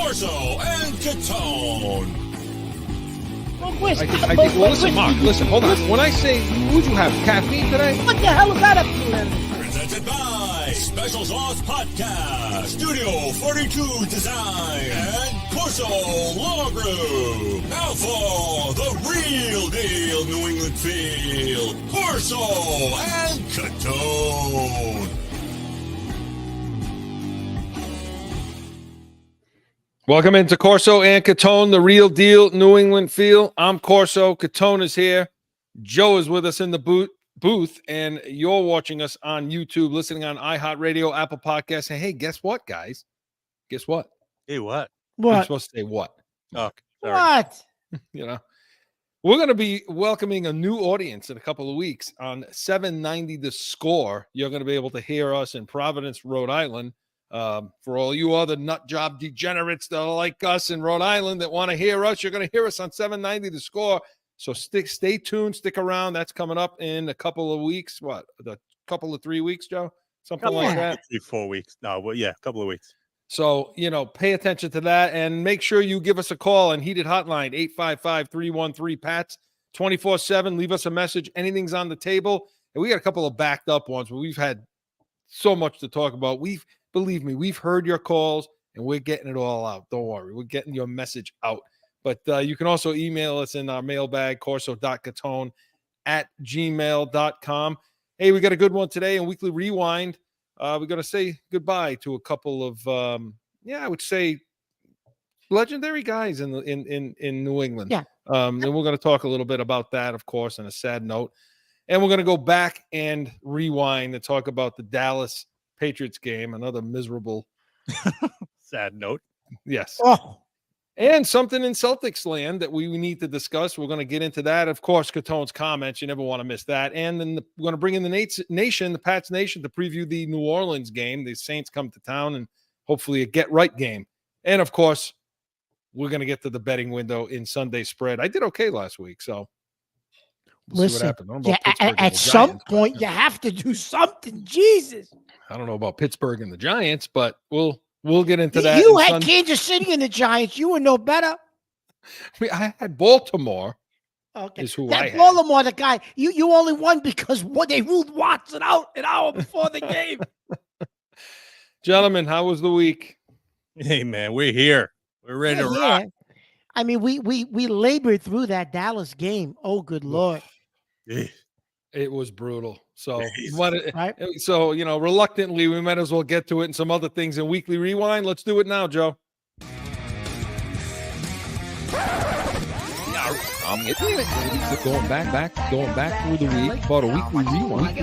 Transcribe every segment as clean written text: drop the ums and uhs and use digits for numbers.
Corso and Catone. Well, listen, Mark, hold on. When I say, would you have caffeine today? What the hell is that up to then? Presented by Special Sauce Podcast, Studio 42 Design, and Corso Law Group. Now for the real deal New England feel, Corso and Catone. Welcome into Corso and Catone, the real deal New England feel. I'm Corso. Catone is here. Joe is with us in the booth, and you're watching us on YouTube, listening on iHeartRadio, Apple Podcasts. And hey, guess what, guys? Guess what? Hey, what? I'm supposed to say what? Oh, sorry. What? You know, we're going to be welcoming a new audience in a couple of weeks on 790 The Score. You're going to be able to hear us in Providence, Rhode Island. For all you other nut job degenerates that are like us in Rhode Island that want to hear us, you're going to hear us on 790 The Score. So stay tuned, stick around. That's coming up in a couple of weeks. What, the couple of 3 weeks, Joe? Something like that. 4 weeks. No, well, yeah, a couple of weeks. So, pay attention to that and make sure you give us a call on Heated Hotline, 855-313-PATS, 24/7. Leave us a message. Anything's on the table. And we got a couple of backed up ones where we've had so much to talk about. Believe me, we've heard your calls and we're getting it all out. Don't worry. We're getting your message out. But you can also email us in our mailbag, corso.catone@gmail.com. Hey, we got a good one today in Weekly Rewind. We're going to say goodbye to a couple of, I would say legendary guys in New England. Yeah. And we're going to talk a little bit about that, of course, on a sad note. And we're going to go back and rewind and talk about the Dallas Patriots game, another miserable sad note. Yes. Oh. And something in Celtics land that we need to discuss. We're going to get into that. Of course, Catone's comments. You never want to miss that. And then we're going to bring in the Pats Nation, to preview the New Orleans game. The Saints come to town and hopefully a get-right game. And, of course, we're going to get to the betting window in Sunday spread. I did okay last week, so we'll see what happens. At some point, you have to do something. Jesus. I don't know about Pittsburgh and the Giants, but we'll get into that. You had Kansas City and the Giants. You were no better. I had Baltimore. Okay. Is who that I had. Baltimore, the guy, you only won because they ruled Watson out an hour before the game. Gentlemen, how was the week? Hey, man, we're here. We're ready to rock. I mean, we labored through that Dallas game. Oh, good Lord. It was brutal. So, right? So, reluctantly, we might as well get to it and some other things in Weekly Rewind. Let's do it now, Joe. Going back through the week, about a Weekly Rewind.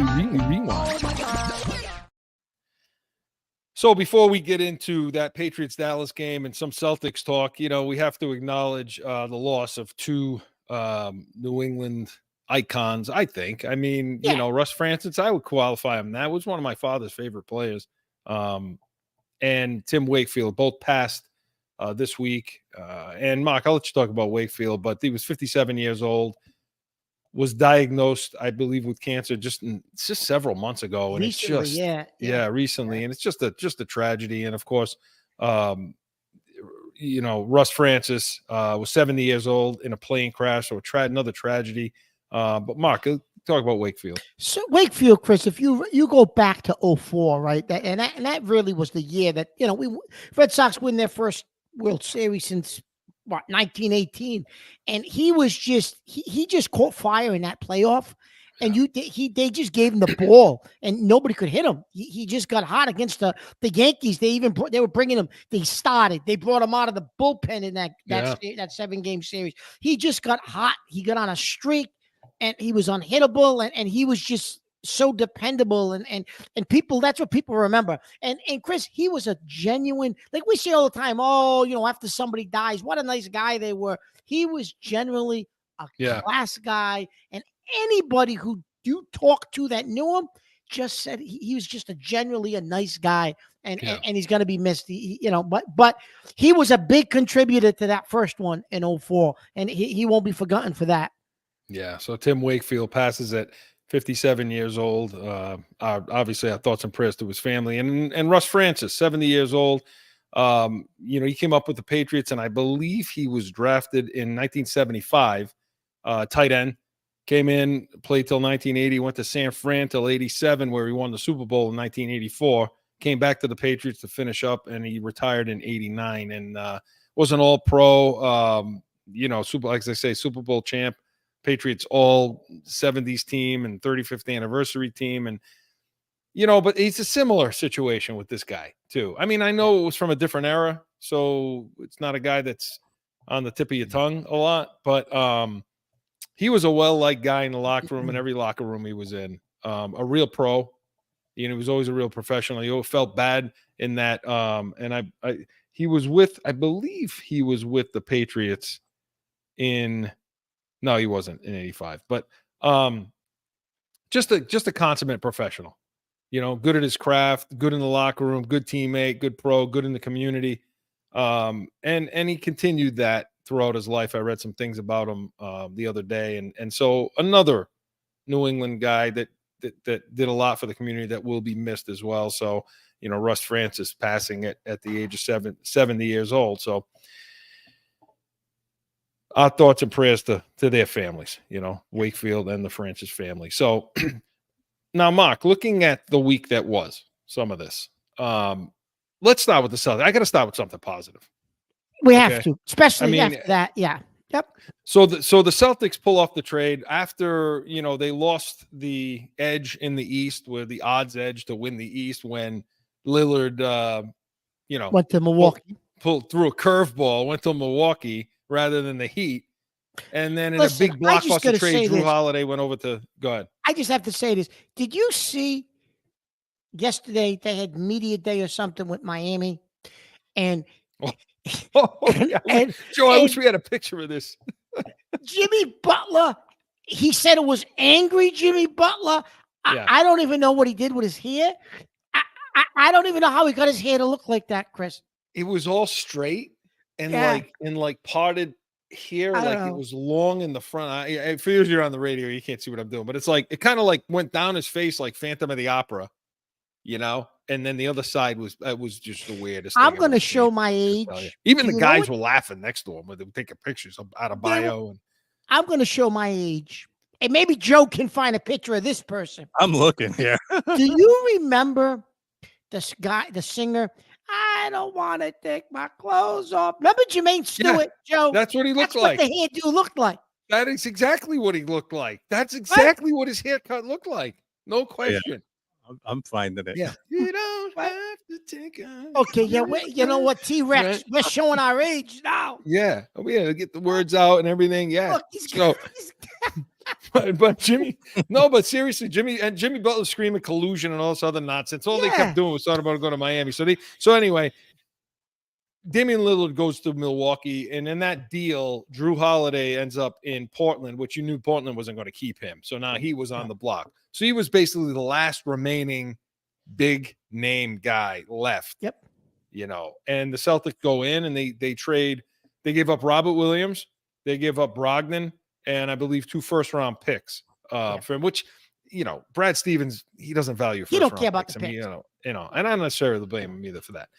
So before we get into that Patriots-Dallas game and some Celtics talk, we have to acknowledge the loss of two New England icons, I think. I mean, Russ Francis, I would qualify him. That was one of my father's favorite players. And Tim Wakefield both passed this week. And Mark, I'll let you talk about Wakefield, but he was 57 years old, was diagnosed, I believe, with cancer just several months ago. And recently, it's just, recently. And it's just a tragedy. And of course, Russ Francis was 70 years old in a plane crash, so another tragedy. But Mark, talk about Wakefield. So Wakefield, Chris, if you go back to 2004, right? That really was the year that, Red Sox win their first World Series since 1918. And he was he just caught fire in that playoff. And they just gave him the ball and nobody could hit him. He just got hot against the Yankees. They were bringing him. They brought him out of the bullpen in that 7-game series. He just got hot. He got on a streak and he was unhittable and he was just so dependable and people, that's what people remember. And Chris, he was a genuine, like we say all the time, after somebody dies, what a nice guy they were. He was generally a class guy, and anybody who you talk to that knew him just said he was just generally a nice guy, and he's going to be missed. But he was a big contributor to that first one in 2004, and he won't be forgotten for that. Yeah. So Tim Wakefield passes at 57 years old. Obviously, our thoughts and prayers to his family, and Russ Francis, 70 years old. He came up with the Patriots, and I believe he was drafted in 1975, tight end. Came in, played till 1980, went to San Fran till 87, where he won the Super Bowl in 1984. Came back to the Patriots to finish up, and he retired in 89 and was an all-pro, like I say, Super Bowl champ, Patriots all 70s team and 35th anniversary team. And, but it's a similar situation with this guy, too. I mean, I know it was from a different era, so it's not a guy that's on the tip of your tongue a lot, but he was a well-liked guy in the locker room, in every locker room he was in. A real pro. He was always a real professional. He always felt bad in that. And he was I believe he was with the Patriots no, he wasn't in 85, but just a consummate professional, good at his craft, good in the locker room, good teammate, good pro, good in the community. And he continued that throughout his life. I read some things about him the other day. And so another New England guy that did a lot for the community that will be missed as well. So, Russ Francis passing at the age of 70 years old. So our thoughts and prayers to their families, Wakefield and the Francis family. So now, Mark, looking at the week that was, some of this, let's start with the Celtics. I got to start with something positive. We have to, especially after that. Yeah. Yep. So the Celtics pull off the trade after, they lost the edge in the East, where the odds edge to win the East when Lillard, went to Milwaukee, pulled through a curveball, went to Milwaukee rather than the Heat. And then in a big blockbuster trade, Drew Holiday went over to – go ahead. I just have to say this. Did you see yesterday they had media day or something with Miami? And Joe, I wish we had a picture of this. Jimmy Butler, he said it was angry Jimmy Butler. I don't even know what he did with his hair. I don't even know how he got his hair to look like that, Chris. It was all straight and like parted hair, like it was long in the front. For you, you're on the radio, you can't see what I'm doing, but it's like it kind of like went down his face like Phantom of the Opera, and then the other side was just the weirdest thing. I'm going to show my age. Even the guys were laughing next to him when they were taking pictures out of bio. I'm going to show my age. And maybe Joe can find a picture of this person. I'm looking here. Do you remember this guy, the singer? I don't want to take my clothes off. Remember Jermaine Stewart, Joe? That's what he looked like. That's what the hairdo looked like. That is exactly what he looked like. That's exactly what his haircut looked like. No question. Yeah. I'm finding it. Yeah. You don't have to take a Okay, yeah. You know what, T-Rex? We're showing our age now. Yeah. Oh, yeah. Get the words out and everything. Yeah. Look, but Jimmy, no, but seriously, Jimmy Butler screaming collusion and all this other nonsense. All they kept doing was talking about going to Miami. So anyway, Damian Lillard goes to Milwaukee, and in that deal, Drew Holiday ends up in Portland, which you knew Portland wasn't going to keep him. So now he was on the block. So he was basically the last remaining big name guy left. Yep. And the Celtics go in and they trade. They give up Robert Williams. They give up Brogdon. And I believe 2 first-round picks for him, which, Brad Stevens, he doesn't value first-round picks. He don't care about the picks. And I don't necessarily blame him either for that.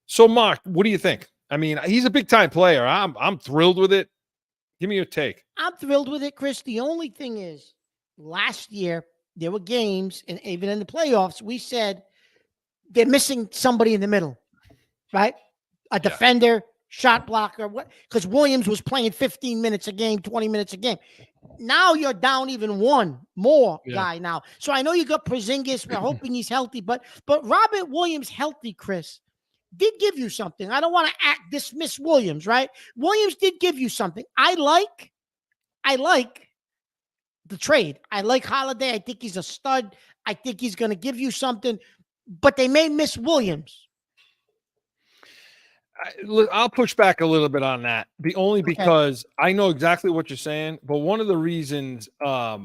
So, Mark, what do you think? I mean, he's a big-time player. I'm thrilled with it. Give me your take. I'm thrilled with it, Chris. The only thing is, last year, there were games, and even in the playoffs, we said they're missing somebody in the middle, right? A defender, shot blocker, because Williams was playing 15 minutes a game, 20 minutes a game. Now you're down even one more guy now. So I know you got Porzingis. We're hoping he's healthy, but Robert Williams healthy, Chris, did give you something. I don't want to dismiss Williams, right? Williams did give you something. I like the trade. I like Holiday. I think he's a stud. I think he's going to give you something, but they may miss Williams. I'll push back a little bit on that. Because I know exactly what you're saying, but one of the reasons I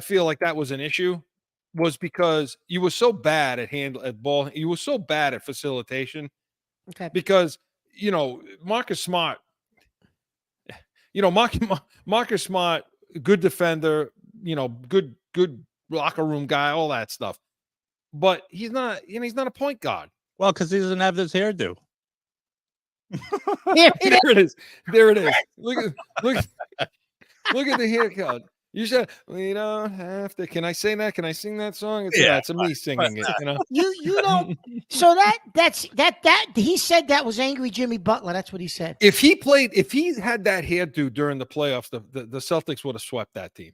feel like that was an issue was because you were so bad at ball. You were so bad at facilitation. Okay. Because Marcus Smart, Marcus Smart, good defender, good locker room guy, all that stuff. But he's not a point guard. Well, because he doesn't have this hairdo. There it is. There it is. There it is. Look at the haircut. You said we don't have to. Can I say that? Can I sing that song? It's a me singing it. You know. So that's he said that was angry Jimmy Butler. That's what he said. If he had that hairdo during the playoffs, the Celtics would have swept that team.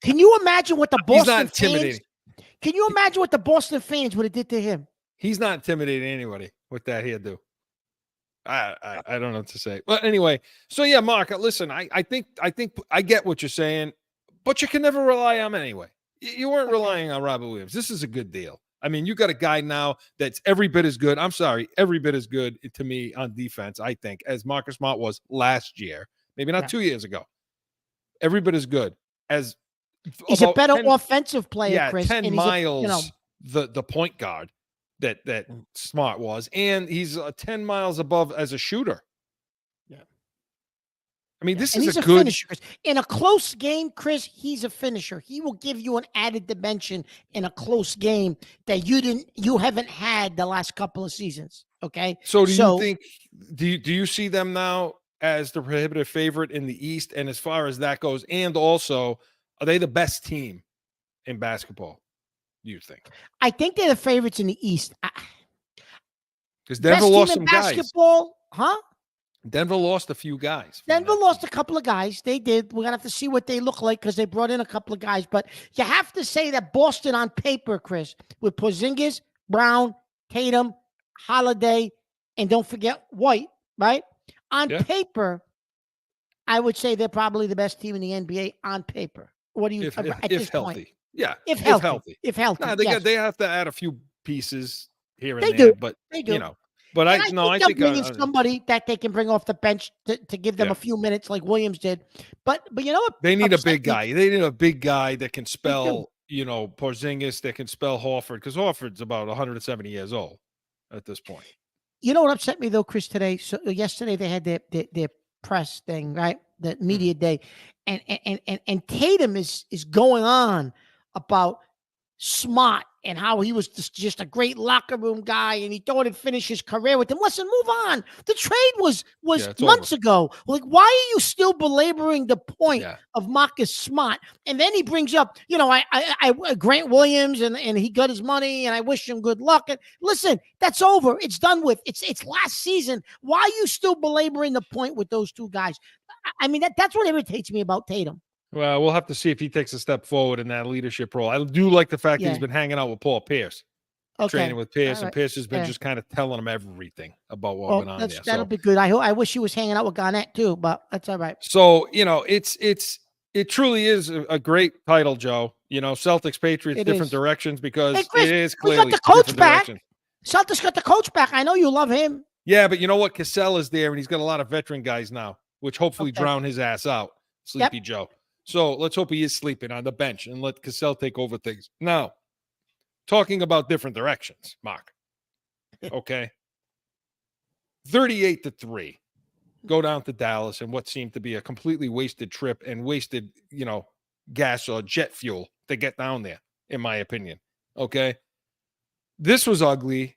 Can you imagine what the He's not Boston intimidating. fans? Can you imagine what the Boston fans would have did to him? He's not intimidating anybody with that hairdo. I don't know what to say. But anyway, so yeah, Mark, listen, I think I get what you're saying, but you can never rely on him anyway. You weren't relying on Robert Williams. This is a good deal. I mean, you got a guy now that's every bit as good. I'm sorry, every bit as good to me on defense, I think, as Marcus Smart was last year, maybe not 2 years ago. Every bit as good as he's a better offensive player, yeah, Chris. 10 miles the point guard that Smart was, and he's 10 miles above as a shooter. Yeah. I mean, this and is he's a good finisher, Chris. In a close game, Chris, he's a finisher. He will give you an added dimension in a close game that you haven't had the last couple of seasons. Okay. So you think do you see them now as the prohibitive favorite in the East? And as far as that goes, and also, are they the best team in basketball? Do you think? I think they're the favorites in the East. Because Denver lost some guys. Basketball, huh? Denver lost a few guys. Denver lost a couple of guys. They did. We're going to have to see what they look like because they brought in a couple of guys. But you have to say that Boston on paper, Chris, with Porzingis, Brown, Tatum, Holiday, and don't forget White, right? On paper, I would say they're probably the best team in the NBA on paper. What do you think at this healthy. point? Yeah. If healthy. No, they have to add a few pieces here and They there. do. But, They do. But I think bringing somebody that they can bring off the bench to give them a few minutes like Williams did. But you know what? They need a big guy. They need a big guy that can spell, Porzingis, that can spell Horford, because Horford's about 170 years old at this point. You know what upset me though, Chris, today? So yesterday they had their press thing, right? The media day. And Tatum is going on about Smart and how he was just a great locker room guy and he thought he'd finish his career with him. Listen, move on. The trade was months ago. Like, why are you still belaboring the point of Marcus Smart? And then he brings up, I Grant Williams and he got his money and I wish him good luck. And listen, that's over. It's done with. It's last season. Why are you still belaboring the point with those two guys? I mean, that's what irritates me about Tatum. Well, we'll have to see if he takes a step forward in that leadership role. I do like the fact that he's been hanging out with Paul Pierce, training with Pierce, and Pierce has been just kind of telling him everything about what went on there. That'll be good. I wish he was hanging out with Garnett too, but that's all right. So, it truly is a great title, Joe. Celtics, Patriots, different directions because Chris, it is clearly we got the coach back. directions. Celtics got the coach back. I know you love him. Yeah, but you know what? Cassell is there, and he's got a lot of veteran guys now, which hopefully drown his ass out. Sleepy Joe. So let's hope he is sleeping on the bench and let Cassell take over things. Now, talking about different directions, Mark. Okay. 38-3. Go down to Dallas and what seemed to be a completely wasted trip and wasted, gas or jet fuel to get down there, in my opinion. Okay. This was ugly.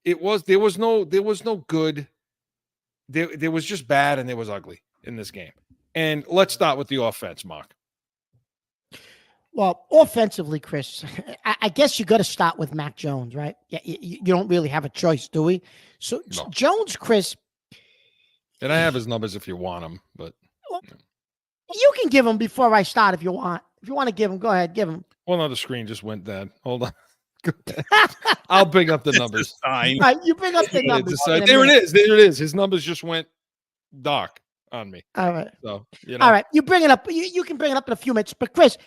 There was no good. There was just bad and there was ugly in this game. And let's start with the offense, Mark. Well, offensively, Chris, I guess you got to start with Mac Jones, right? Yeah, you don't really have a choice, do we? So no. Jones, Chris. And I have his numbers if you want them, but you can give them before I start if you want. If you want to give them, go ahead, give them. Well, no, the screen just went dead. Hold on. I'll bring up the numbers. All right, you bring up the numbers. There it is. There it is. His numbers just went dark on me. All right. So, all right. You bring it up. You can bring it up in a few minutes. But Chris,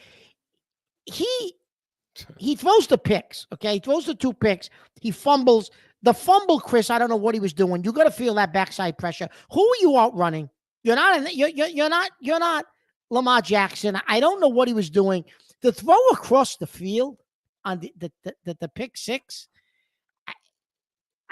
he throws the picks. Okay, he throws the 2 picks. He fumbles. The fumble, Chris. I don't know what he was doing. You got to feel that backside pressure. Who are you outrunning? You're not Lamar Jackson. I don't know what he was doing. The throw across the field on the pick 6.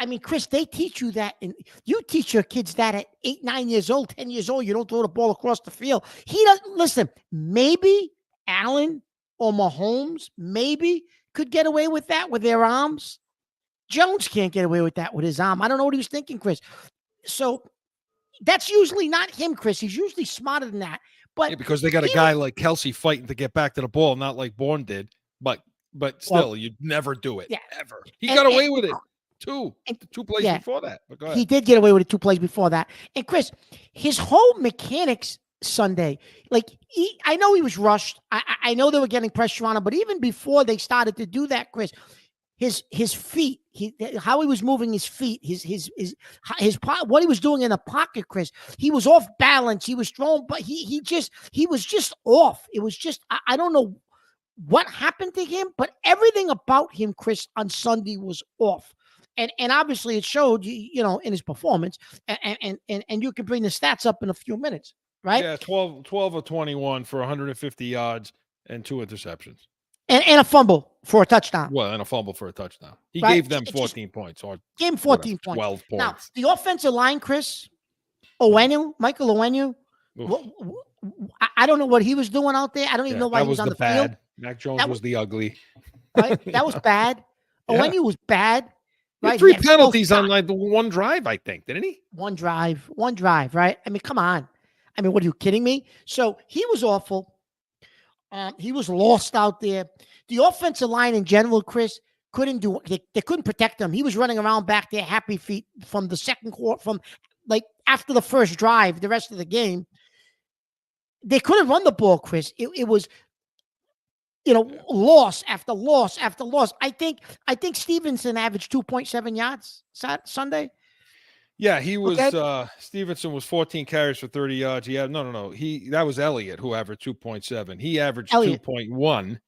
I mean, Chris, they teach you that, and you teach your kids that at 8, 9 years old, 10 years old. You don't throw the ball across the field. He doesn't listen. Maybe Allen or Mahomes maybe could get away with that with their arms. Jones can't get away with that with his arm. I don't know what he was thinking, Chris. So that's usually not him, Chris. He's usually smarter than that. But yeah, because they got a guy like Kelsey fighting to get back to the ball, not like Bourne did. But still, you'd never do it. Yeah. Ever. He got away with it. Two plays before that. But go ahead. He did get away with it 2 plays before that. And Chris, his whole mechanics Sunday, like I know he was rushed. I know they were getting pressure on him, but even before they started to do that, Chris, his feet, how he was moving his feet, what he was doing in the pocket, Chris, he was off balance. He was thrown, but he was just off. It was just I don't know what happened to him, but everything about him, Chris, on Sunday was off. And obviously it showed, in his performance. And you can bring the stats up in a few minutes, right? Yeah, 12 of 21 for 150 yards and 2 interceptions. And a fumble for a touchdown. Well, and a fumble for a touchdown. He right? gave them 14 points. Or gave him 14 points. 12 points. Now, the offensive line, Chris, Michael Owenu, I don't know what he was doing out there. I don't even know why he was on the field. Mac Jones was the ugly. Right? That was bad. Owenu was bad. Right? 3 penalties on like the one drive, I think, didn't he? One drive, right? I mean, come on. I mean, what are you kidding me? So he was awful. He was lost out there. The offensive line in general, Chris, couldn't do it. They couldn't protect him. He was running around back there, happy feet from the second quarter, from like after the first drive, the rest of the game. They couldn't run the ball, Chris. It was, loss after loss after loss. I think Stevenson averaged 2.7 yards Sunday. Yeah, he was. Stevenson was 14 carries for 30 yards. He had no. That was Elliott who averaged 2.7. He averaged 2.1,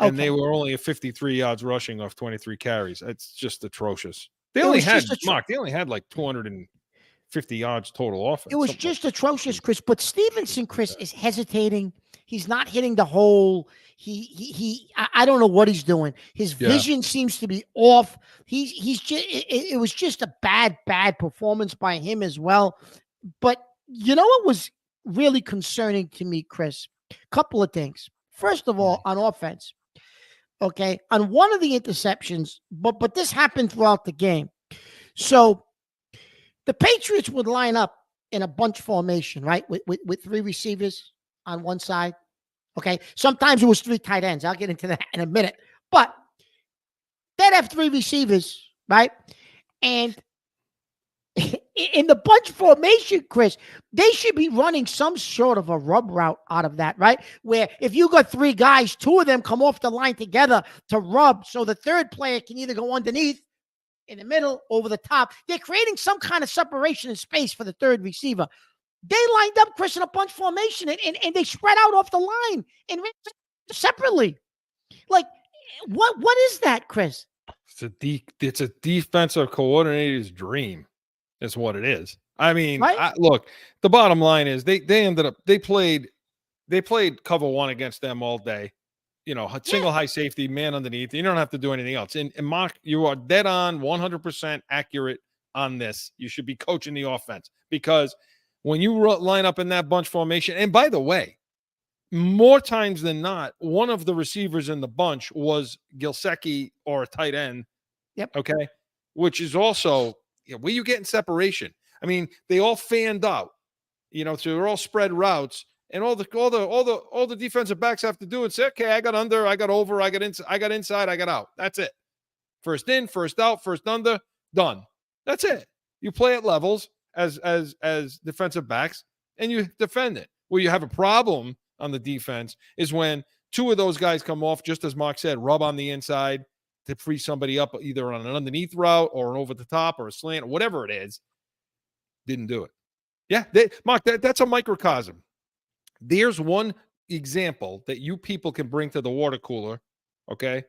and they were only at 53 yards rushing off 23 carries. It's just atrocious. They only had like 250 yards total offense. It was just atrocious, Chris. But Stevenson, Chris, is hesitating. He's not hitting the hole. I don't know what he's doing. His vision seems to be off. He's just, it was just a bad performance by him as well. But you know what was really concerning to me, Chris? Couple of things. First of all, on offense, okay, on one of the interceptions, but this happened throughout the game. So the Patriots would line up in a bunch formation, right, with 3 receivers on one side. Okay, sometimes it was 3 tight ends. I'll get into that in a minute. But they'd have 3 receivers, right? And in the bunch formation, Chris, they should be running some sort of a rub route out of that, right? Where if you got 3 guys, 2 of them come off the line together to rub, so the third player can either go underneath, in the middle, over the top. They're creating some kind of separation in space for the third receiver. They lined up, Chris, in a bunch formation, and they spread out off the line and separately. Like, what is that, Chris? It's a defensive coordinator's dream. Is what it is. I mean, right? Look, the bottom line is they played cover 1 against them all day. Single high safety, man underneath. You don't have to do anything else. And Mark, you are dead on, 100% accurate on this. You should be coaching the offense, because when you line up in that bunch formation, and by the way, more times than not, one of the receivers in the bunch was Gilsecki or a tight end. Yep. Okay. Which is also where you getting separation. I mean, they all fanned out, so they're all spread routes, and all the defensive backs have to do is say, okay, I got under, I got over, I got inside, I got out. That's it. First in, first out, first under, done. That's it. You play at levels as defensive backs, and you defend it. Where you have a problem on the defense is when 2 of those guys come off, just as Mark said, rub on the inside to free somebody up, either on an underneath route or an over the top or a slant or whatever it is. Didn't do it. Yeah, Mark, that's a microcosm. There's one example that you people can bring to the water cooler, okay,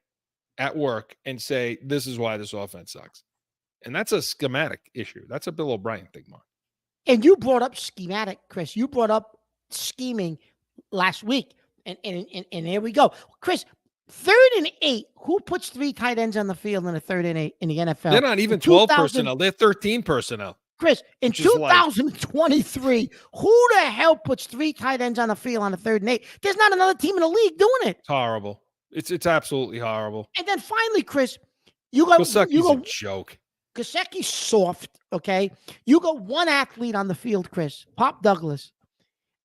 at work and say, this is why this offense sucks. And that's a schematic issue. That's a Bill O'Brien thing, Mark. And you brought up schematic, Chris. You brought up scheming last week. And here we go. Chris, 3rd and 8. Who puts 3 tight ends on the field in a 3rd and 8 in the NFL? They're not even 12 personnel. They're 13 personnel. Chris, in 2023, who the hell puts 3 tight ends on the field on a 3rd and 8? There's not another team in the league doing it. It's horrible. It's absolutely horrible. And then finally, Chris, You go Kosaki's a joke. Kaseki's soft, okay? You got one athlete on the field, Chris, Pop Douglas.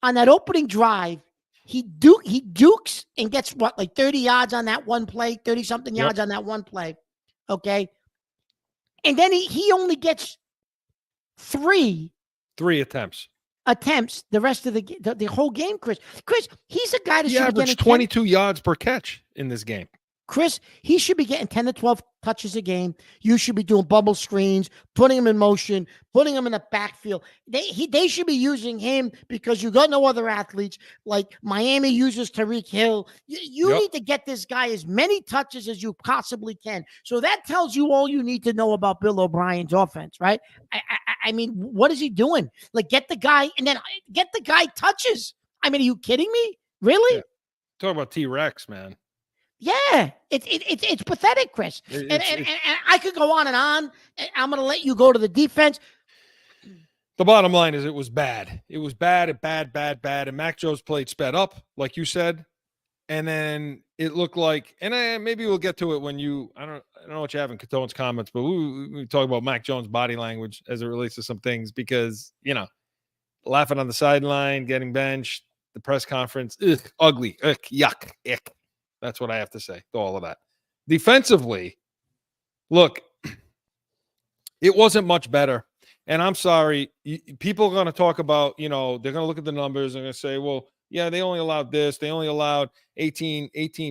On that opening drive, he dukes and gets what, like 30 yards on that one play, 30-something yards on that one play, okay? And then he only gets three attempts the rest of the whole game, Chris. Chris, he's a guy that He should be averaged getting 22 yards per catch in this game. Chris, he should be getting 10 to 12 touches a game. You should be doing bubble screens, putting him in motion, putting him in the backfield. They should be using him because you got no other athletes. Like Miami uses Tariq Hill. You need to get this guy as many touches as you possibly can. So that tells you all you need to know about Bill O'Brien's offense, right? I mean, what is he doing? Like, get the guy and then get the guy touches. I mean, are you kidding me? Really? Yeah. Talk about T-Rex, man. Yeah, it's pathetic, Chris. And I could go on and on. I'm going to let you go to the defense. The bottom line is it was bad. It was bad. And Mac Jones played sped up, like you said. And then it looked like, and maybe we'll get to it when I don't know what you have in Catone's comments, but we talk about Mac Jones' body language as it relates to some things because, laughing on the sideline, getting benched, the press conference, ugly, yuck, ick. That's what I have to say to all of that. Defensively, look, it wasn't much better. And I'm sorry, people are going to talk about, they're going to look at the numbers and going to say, well, yeah, they only allowed this. They only allowed 18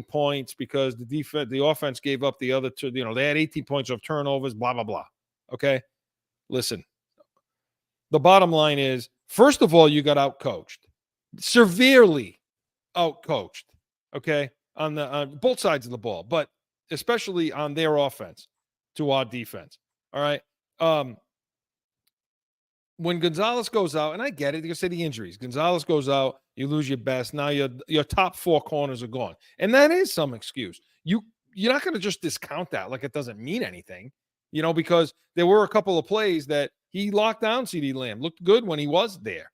points because the offense gave up the other two. They had 18 points of turnovers, blah, blah, blah. Okay? Listen, the bottom line is, first of all, you got outcoached. Severely outcoached. Okay? On both sides of the ball, but especially on their offense to our defense. All right. When Gonzalez goes out, and I get it, you say the injuries. Gonzalez goes out, you lose your best. Now your top four corners are gone, and that is some excuse. You're not going to just discount that like it doesn't mean anything, because there were a couple of plays that he locked down. CD Lamb looked good when he was there,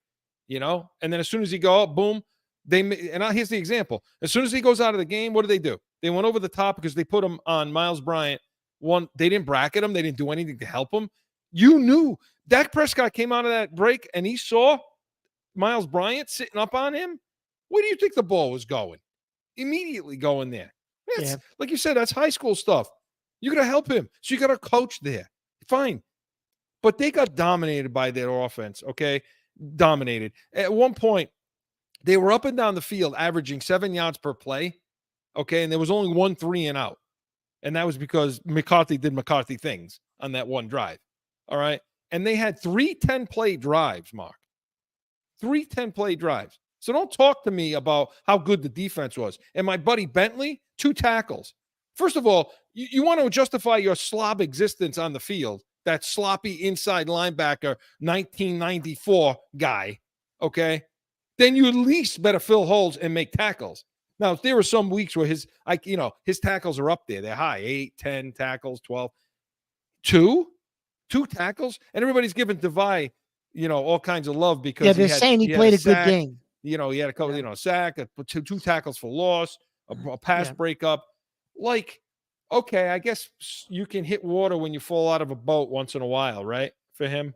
and then as soon as he go up, boom. Here's the example. As soon as he goes out of the game, what do? They went over the top because they put him on Miles Bryant. They didn't bracket him. They didn't do anything to help him. You knew Dak Prescott came out of that break and he saw Miles Bryant sitting up on him. Where do you think the ball was going? Immediately going there. Like you said, that's high school stuff. You got to help him. So you got a coach there. Fine. But they got dominated by their offense, okay? Dominated. At one point, they were up and down the field averaging 7 yards per play, okay? And there was only 1 3 and out. And that was because McCarthy did McCarthy things on that one drive, all right? And they had 3 10-play drives, Mark. 3 10-play drives. So don't talk to me about how good the defense was. And my buddy Bentley, 2 tackles. First of all, you want to justify your slob existence on the field, that sloppy inside linebacker 1994 guy, okay? Then you at least better fill holes and make tackles. Now, if there were some weeks where his tackles are up there, they're high, 8, 10 tackles, 12. 2 tackles, and everybody's giving Devy, all kinds of love because they're saying he played a good game. He had a couple, sack, two tackles for loss, a pass breakup. Like, okay, I guess you can hit water when you fall out of a boat once in a while, right? For him,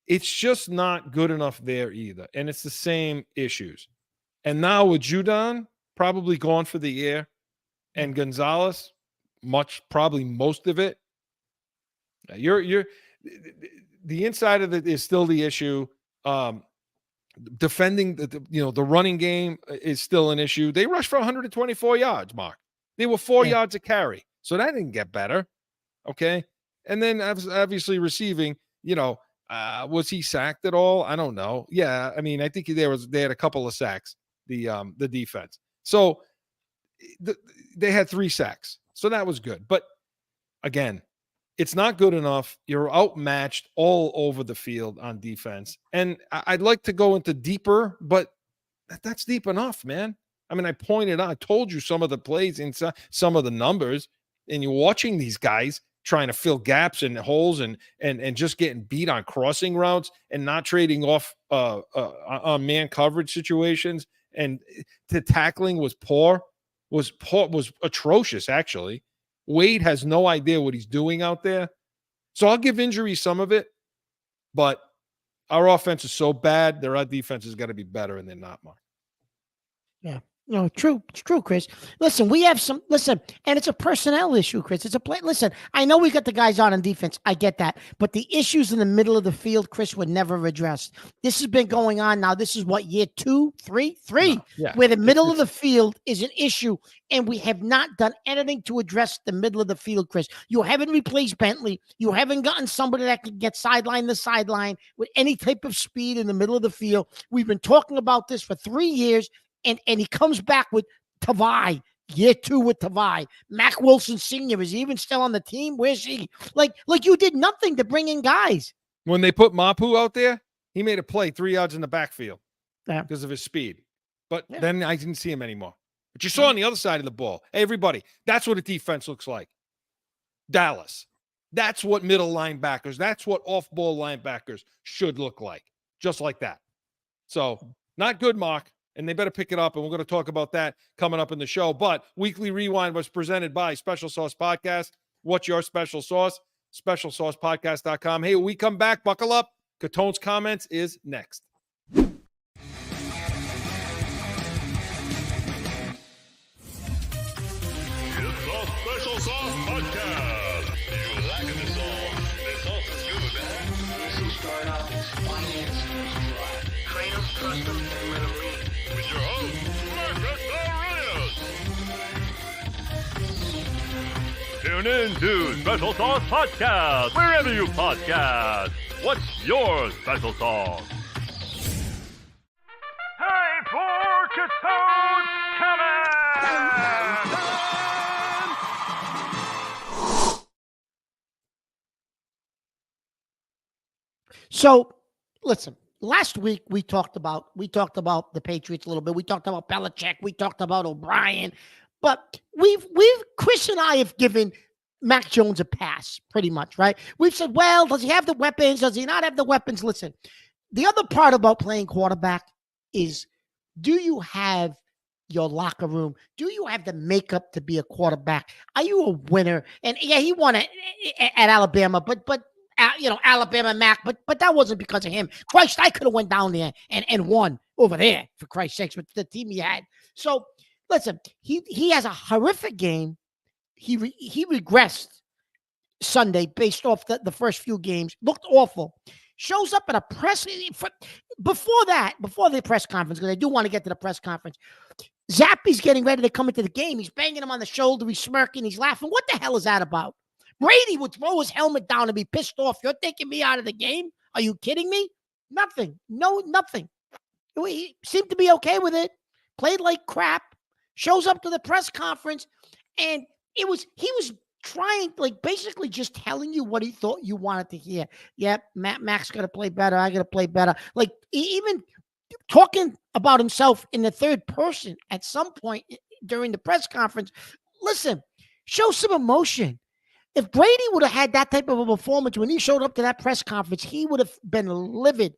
it's just not good enough there either. And it's the same issues. And now with Judon probably gone for the year and Gonzalez, probably most of it. You're the inside of it is still the issue. Defending the running game is still an issue. They rushed for 124 yards, Mark. They were 4 yards a carry. So that didn't get better. Okay. And then obviously receiving, was he sacked at all? I don't know. Yeah, I mean, I think they had a couple of sacks, the defense. So they had 3 sacks. So that was good. But again, it's not good enough. You're outmatched all over the field on defense. And I'd like to go into deeper, but that's deep enough, man. I mean, I pointed out, I told you some of the plays inside, some of the numbers, and you're watching these guys trying to fill gaps and holes and just getting beat on crossing routes and not trading off on man coverage situations. And the tackling was poor, was atrocious, actually. Wade has no idea what he's doing out there. So I'll give injury some of it, but our offense is so bad that our defense has got to be better, and they're not, Mark. Yeah. No, true. It's true, Chris. Listen, we have some, and it's a personnel issue, Chris. It's a play. Listen, I know we got the guys on defense. I get that. But the issues in the middle of the field, Chris, were never addressed. This has been going on now. This is what, year 2, 3? No, yeah. Where the middle of the field is an issue, and we have not done anything to address the middle of the field, Chris. You haven't replaced Bentley. You haven't gotten somebody that can get sideline to sideline with any type of speed in the middle of the field. We've been talking about this for 3 years. And he comes back with Tavai, year 2 with Tavai. Mac Wilson Sr., is he even still on the team? Where's he? Like you did nothing to bring in guys. When they put Mapu out there, he made a play 3 yards in the backfield because of his speed. But then I didn't see him anymore. But you saw on the other side of the ball. Hey, everybody, that's what a defense looks like. Dallas. That's what middle linebackers, that's what off-ball linebackers should look like. Just like that. So, not good, Mark. And they better pick it up, and we're going to talk about that coming up in the show. But Weekly Rewind was presented by Special Sauce Podcast. What's your special sauce? SpecialSaucePodcast.com. Hey, when we come back, buckle up. Catone's Comments is next. It's the Special Sauce Podcast. You liking the song? The sauce is good, man. Easy startup, finance, train them, trust them, and let them lead. With your host, Marcus Aurelius. Tune in to Special Sauce Podcast, wherever you podcast. What's your special sauce? Time for Catone's Comments! So, listen. Last week we talked about the Patriots a little bit. We talked about Belichick. We talked about O'Brien, but Chris and I have given Mac Jones a pass pretty much, right? We've said, well, does he have the weapons? Does he not have the weapons? Listen, the other part about playing quarterback is, do you have your locker room? Do you have the makeup to be a quarterback? Are you a winner? And yeah, he won at Alabama, but. Alabama Mac, but that wasn't because of him. Christ, I could have went down there and won over there, for Christ's sakes, with the team he had. So, listen, he has a horrific game. He regressed Sunday based off the first few games. Looked awful. Shows up at a press before the press conference, because I do want to get to the press conference. Zappy's getting ready to come into the game. He's banging him on the shoulder. He's smirking. He's laughing. What the hell is that about? Brady would throw his helmet down and be pissed off. You're taking me out of the game? Are you kidding me? Nothing. No, nothing. He seemed to be okay with it. Played like crap. Shows up to the press conference, and he was trying, like, basically just telling you what he thought you wanted to hear. Yep, Mac's got to play better. I got to play better. Like, even talking about himself in the third person at some point during the press conference. Listen, show some emotion. If Brady would have had that type of a performance when he showed up to that press conference, he would have been livid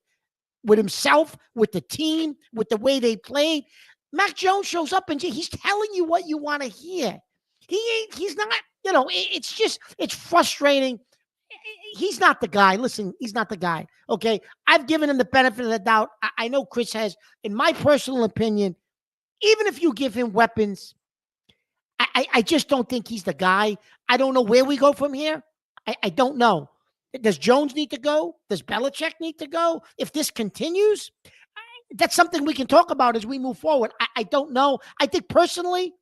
with himself, with the team, with the way they played. Mac Jones shows up and he's telling you what you want to hear. He's not, it's frustrating. He's not the guy. Listen, he's not the guy. Okay. I've given him the benefit of the doubt. I know Chris has. In my personal opinion, even if you give him weapons, I just don't think he's the guy. I don't know where we go from here. I don't know. Does Jones need to go? Does Belichick need to go? If this continues, that's something we can talk about as we move forward. I don't know. I think personally,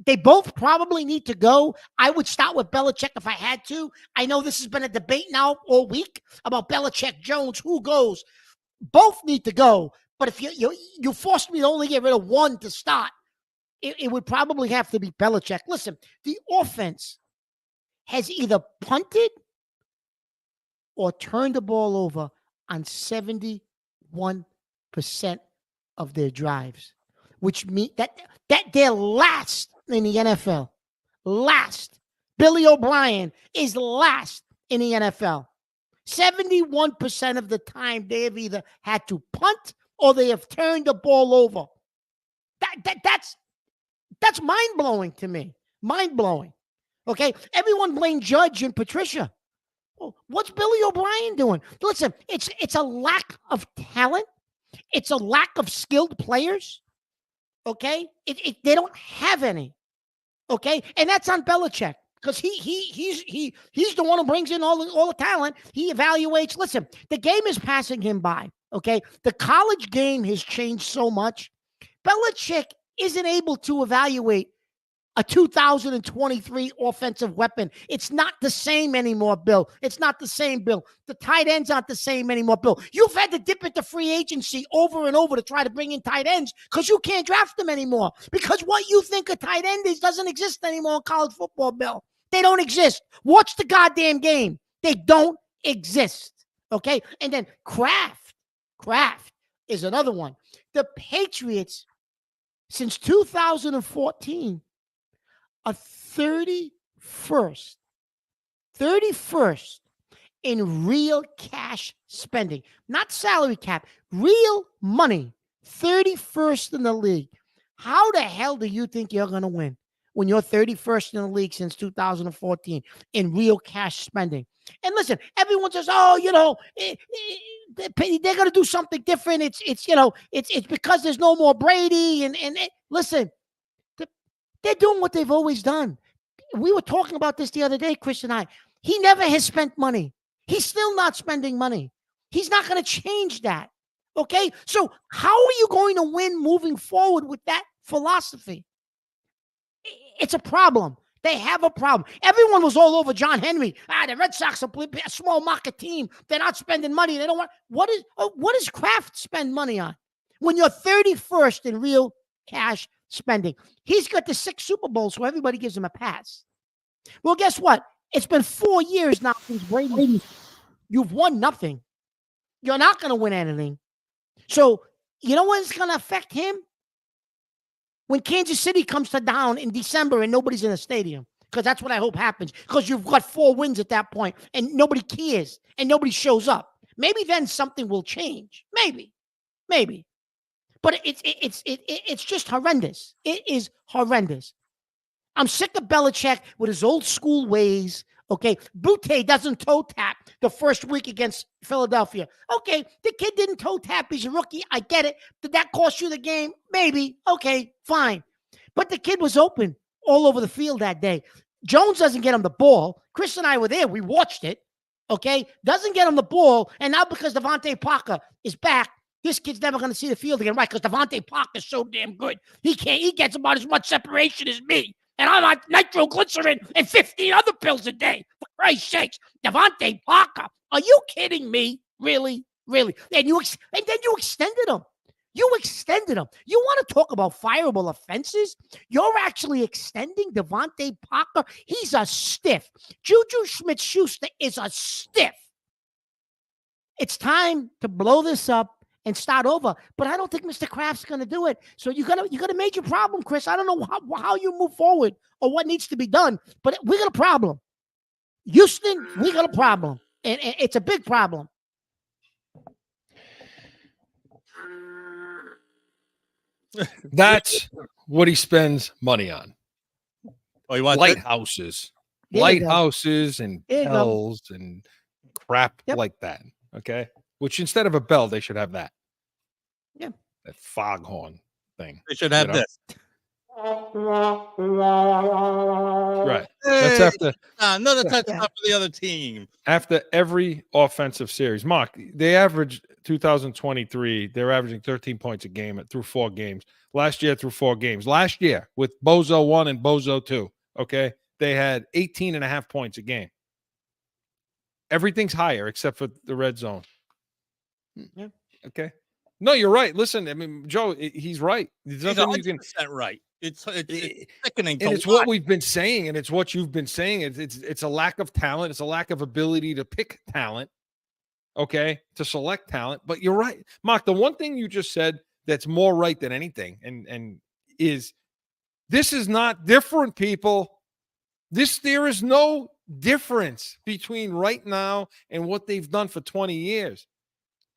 they both probably need to go. I would start with Belichick if I had to. I know this has been a debate now all week about Belichick, Jones, who goes. Both need to go. But if you forced me to only get rid of one to start, it would probably have to be Belichick. Listen, the offense has either punted or turned the ball over on 71% of their drives, which means that they're last in the NFL. Last. Billy O'Brien is last in the NFL. 71% of the time they have either had to punt or they have turned the ball over. That's mind-blowing to me. Mind-blowing. Okay, everyone blamed Judge and Patricia. Well, what's Billy O'Brien doing? Listen, it's a lack of talent. It's a lack of skilled players. Okay, they don't have any. Okay, and that's on Belichick because he's the one who brings in all the talent. He evaluates. Listen, the game is passing him by. Okay, the college game has changed so much. Belichick isn't able to evaluate a 2023 offensive weapon. It's not the same anymore, Bill. It's not the same, Bill. The tight ends aren't the same anymore, Bill. You've had to dip into free agency over and over to try to bring in tight ends because you can't draft them anymore. Because what you think a tight end is doesn't exist anymore in college football, Bill. They don't exist. Watch the goddamn game. They don't exist. Okay? And then Kraft is another one. The Patriots, since 2014, a 31st in real cash spending, not salary cap, real money, 31st in the league. How the hell do you think you're going to win when you're 31st in the league since 2014 in real cash spending? And listen, everyone says, oh, they're going to do something different. It's because there's no more Brady. And listen, they're doing what they've always done. We were talking about this the other day, Chris and I. He never has spent money. He's still not spending money. He's not going to change that. Okay? So how are you going to win moving forward with that philosophy? It's a problem. They have a problem. Everyone was all over John Henry. The Red Sox are a small market team. They're not spending money. They don't want. What does Kraft spend money on when you're 31st in real cash spending? He's got the 6 Super Bowls, so everybody gives him a pass. Well, guess what? It's been 4 years now since Brady. You've won nothing. You're not going to win anything. So you know what's going to affect him? When Kansas City comes to down in December and nobody's in the stadium, because that's what I hope happens, because you've got 4 wins at that point and nobody cares and nobody shows up. Maybe then something will change. Maybe. But it's just horrendous. It is horrendous. I'm sick of Belichick with his old school ways. Okay, Butte doesn't toe tap the first week against Philadelphia. Okay, the kid didn't toe tap. He's a rookie. I get it. Did that cost you the game? Maybe. Okay, fine. But the kid was open all over the field that day. Jones doesn't get him the ball. Chris and I were there. We watched it. Okay, doesn't get him the ball. And now because Devontae Parker is back, this kid's never going to see the field again. Right, because Devontae Parker's so damn good. He gets about as much separation as me. And I'm on nitroglycerin and 15 other pills a day. For Christ's sakes, Devontae Parker. Are you kidding me? Really? And then you extended him. You want to talk about fireable offenses? You're actually extending Devontae Parker. He's a stiff. Juju Smith-Schuster is a stiff. It's time to blow this up and start over. But I don't think Mr. Kraft's going to do it. So you got a major problem, Chris. I don't know how you move forward or what needs to be done, but we got a problem. Houston, we got a problem. And it's a big problem. That's what he spends money on. Oh, you want lighthouses. Lighthouses and bells and crap like that. Okay? Which instead of a bell, they should have that. Yeah. That foghorn thing. They should have this. Right. Hey, That's after another touchdown for the other team. After every offensive series. Mark, they averaged 2023, they're averaging 13 points a game through 4 games. Last year through 4 games. Last year with Bozo 1 and Bozo 2, okay? They had 18.5 points a game. Everything's higher except for the red zone. Yeah. Okay. No, you're right. Listen, I mean, Joe, he's right. There's He's nothing you can. 100% right. It's sickening. And it's what we've been saying, and it's what you've been saying. It's a lack of talent. It's a lack of ability to pick talent. Okay, to select talent. But you're right, Mark. The one thing you just said that's more right than anything, and is this is not different, people. There is no difference between right now and what they've done for 20 years.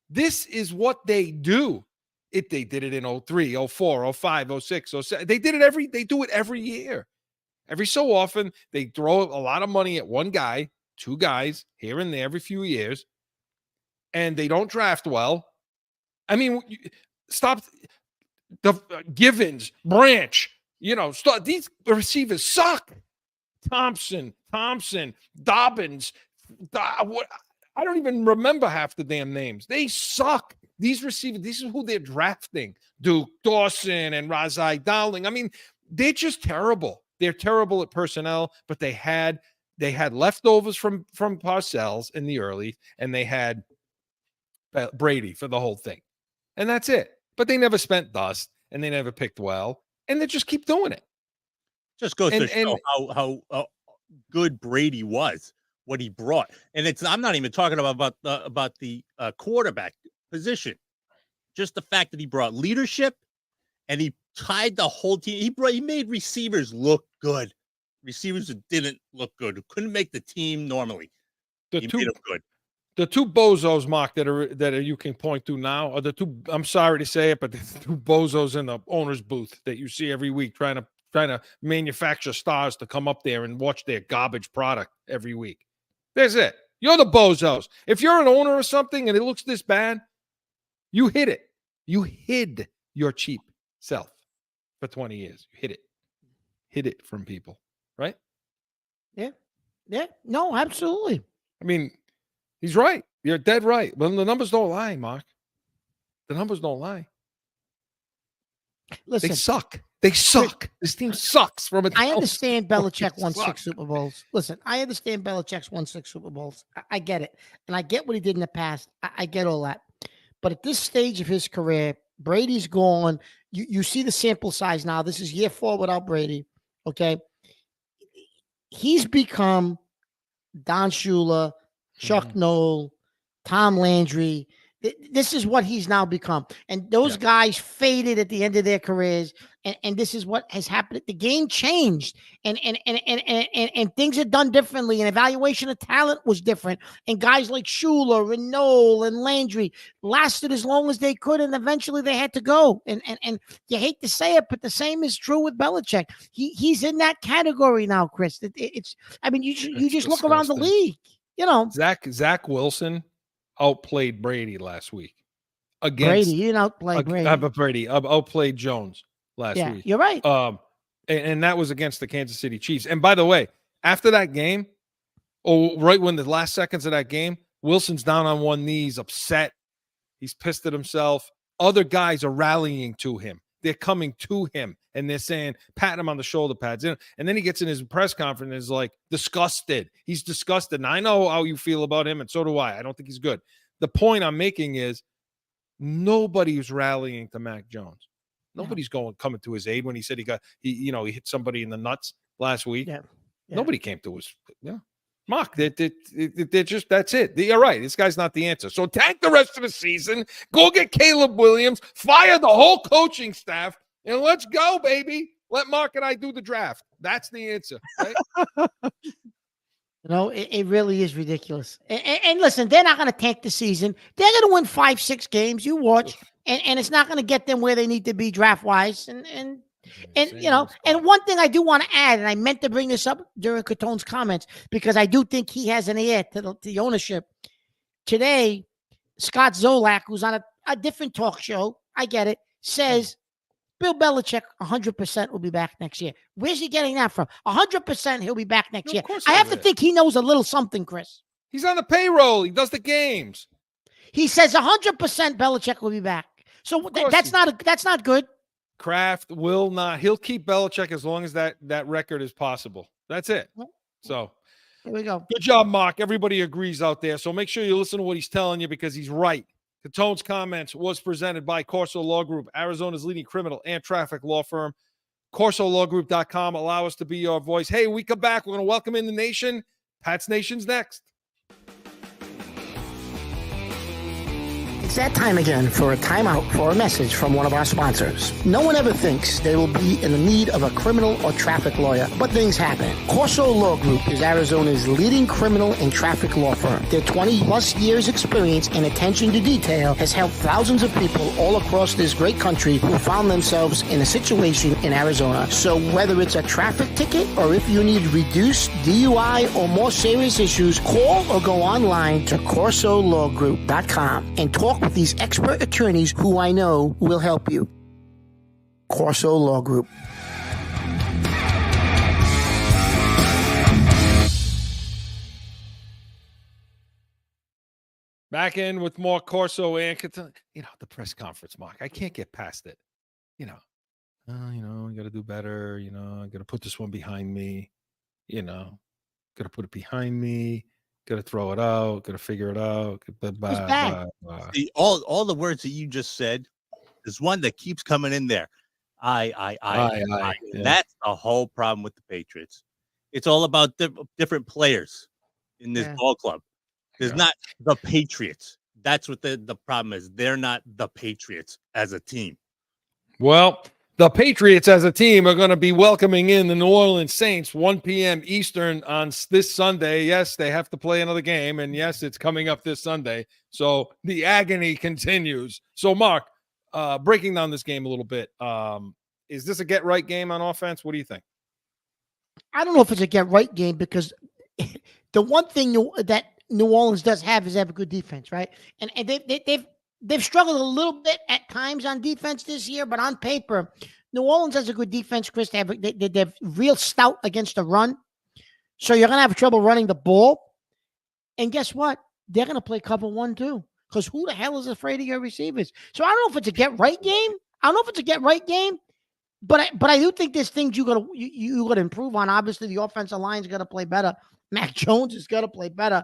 This is what they do. They did it in 03, 04, 05, 06, 07. They do it every year. Every so often, they throw a lot of money at one guy, two guys here and there every few years, and they don't draft well. I mean, stop the Givens, Branch, stop. These receivers suck. Thompson, Dobbins. I don't even remember half the damn names. They suck. These receivers, this is who they're drafting. Duke Dawson and Razai Dowling. I mean, they're just terrible. They're terrible at personnel, but they had leftovers from Parcells in the early, and they had Brady for the whole thing. And that's it. But they never spent dust, and they never picked well, and they just keep doing it. Just goes to show how good Brady was, what he brought. And I'm not even talking about the quarterback position. Just the fact that he brought leadership and he tied the whole team. He made receivers look good. Receivers that didn't look good, who couldn't make the team normally. He made them good. The two bozos, Mark, that you can point to now are the two. I'm sorry to say it, but the two bozos in the owner's booth that you see every week trying to manufacture stars to come up there and watch their garbage product every week. There's it. You're the bozos. If you're an owner or something and it looks this bad, you hid it. You hid your cheap self for 20 years. You hid it from people, right? Yeah. No, absolutely. I mean, he's right. You're dead right. Well, the numbers don't lie, Mark. The numbers don't lie. Listen, they suck. They suck. This team sucks from it. I understand Belichick won 6 Super Bowls. Listen, I understand Belichick's won 6 Super Bowls. I get it. And I get what he did in the past. I get all that. But at this stage of his career, Brady's gone. You see the sample size now. This is year 4 without Brady. Okay. He's become Don Shula, Chuck Noll, Tom Landry. This is what he's now become. And those guys faded at the end of their careers. And this is what has happened. The game changed and things are done differently. And evaluation of talent was different. And guys like Shula and Noll and Landry lasted as long as they could. And eventually they had to go. And you hate to say it, but the same is true with Belichick. He's in that category now, Chris. You just look around the league, Zach Wilson outplayed Brady last week. Brady, you didn't outplay Brady. Brady outplayed Jones last week. You're right. And that was against the Kansas City Chiefs. And by the way, after that game, right when the last seconds of that game, Wilson's down on one knee, he's upset. He's pissed at himself. Other guys are rallying to him. They're coming to him and they're saying, patting him on the shoulder pads. And then he gets in his press conference and is like disgusted. He's disgusted. And I know how you feel about him, and so do I. I don't think he's good. The point I'm making is nobody's rallying to Mac Jones. Nobody's coming to his aid when he said he hit somebody in the nuts last week. Yeah. Nobody came to his. Yeah. Mark, they're just, that's it. You're right. This guy's not the answer. So tank the rest of the season. Go get Caleb Williams. Fire the whole coaching staff. And let's go, baby. Let Mark and I do the draft. That's the answer. Right? It really is ridiculous. And listen, they're not going to tank the season. They're going to win 5-6 games. You watch. And it's not going to get them where they need to be draft-wise. And one thing I do want to add, and I meant to bring this up during Catone's comments, because I do think he has an ear to the ownership. Today, Scott Zolak, who's on a different talk show, I get it, says Bill Belichick 100% will be back next year. Where's he getting that from? 100% he'll be back next year. I have to think he knows a little something, Chris. He's on the payroll. He does the games. He says 100% Belichick will be back. So that's not good. Kraft will not. He'll keep Belichick as long as that record is possible. That's it. So here we go. Good job, Mark. Everybody agrees out there. So make sure you listen to what he's telling you, because he's right. Catone's comments was presented by Corso Law Group, Arizona's leading criminal and traffic law firm. CorsoLawGroup.com. Allow us to be your voice. Hey, we come back. We're going to welcome in the nation. Pat's Nation's next. It's that time again for a timeout for a message from one of our sponsors. No one ever thinks they will be in the need of a criminal or traffic lawyer, but things happen. Corso Law Group is Arizona's leading criminal and traffic law firm. Their 20-plus years experience and attention to detail has helped thousands of people all across this great country who found themselves in a situation in Arizona. So whether it's a traffic ticket or if you need reduced DUI or more serious issues, call or go online to CorsoLawGroup.com and talk with these expert attorneys who I know will help you. Corso Law Group. Back in with more Corso and the press conference, Mark. I can't get past it. I got to do better. I got to put this one behind me. Got to put it behind me. Got to throw it out. Got to figure it out. See, all the words that you just said, there's one that keeps coming in there. I. Yeah. That's the whole problem with the Patriots. It's all about different players in this ball club. There's not the Patriots. That's what the problem is. They're not the Patriots as a team. Well, the Patriots as a team are going to be welcoming in the New Orleans Saints 1 p.m. Eastern on this Sunday. Yes, they have to play another game, and yes, it's coming up this Sunday. So the agony continues. So, Mark, breaking down this game a little bit, is this a get-right game on offense? What do you think? I don't know if it's a get-right game because the one thing that New Orleans does have is they have a good defense, right? And they've struggled a little bit at times on defense this year, but on paper, New Orleans has a good defense, Chris. They're real stout against the run. So you're going to have trouble running the ball. And guess what? They're going to play cover 1 too. Because who the hell is afraid of your receivers? So I don't know if it's a get-right game. But I do think there's things you got to improve on. Obviously, the offensive line's got to play better. Mac Jones has got to play better.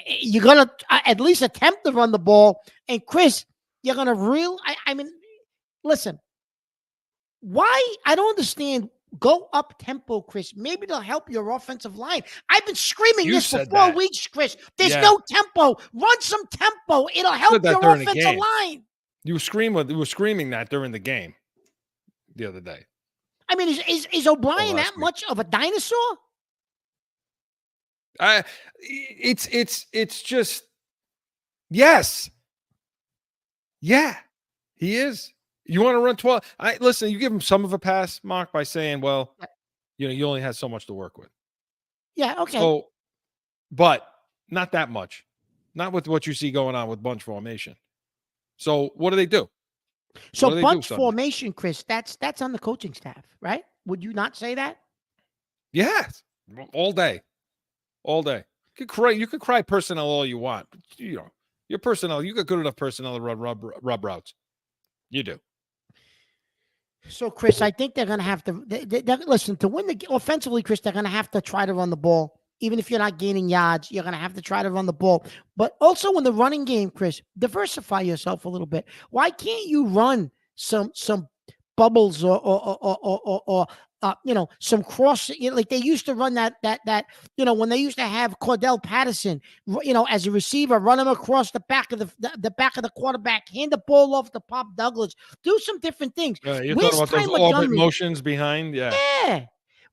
You're going to at least attempt to run the ball. And, Chris, you're going to listen, why? I don't understand. Go up tempo, Chris. Maybe they'll help your offensive line. I've been screaming this for 4 weeks, Chris. There's no tempo. Run some tempo. It'll help your offensive line. You were screaming that during the game the other day. I mean, is O'Brien that much of a dinosaur? It's just yes. Yeah, he is. You want to run 12? Listen, you give him some of a pass, Mark, by saying, well, you only had so much to work with. Yeah, okay. So, but not that much. Not with what you see going on with bunch formation. So what do they do? So bunch formation, Chris, that's on the coaching staff, right? Would you not say that? Yes. All day. You could cry personnel all you want. Your personnel, you got good enough personnel to run rub routes. You do. So, Chris, I think they're going to have to listen to win the offensively. Chris, they're going to have to try to run the ball, even if you're not gaining yards. You're going to have to try to run the ball, but also in the running game, Chris, diversify yourself a little bit. Why can't you run some bubbles or some cross, like they used to run that, when they used to have Cordell Patterson, as a receiver, run him across the back of the quarterback, hand the ball off to Pop Douglas, do some different things. You're talking about those orbit motions behind. Yeah.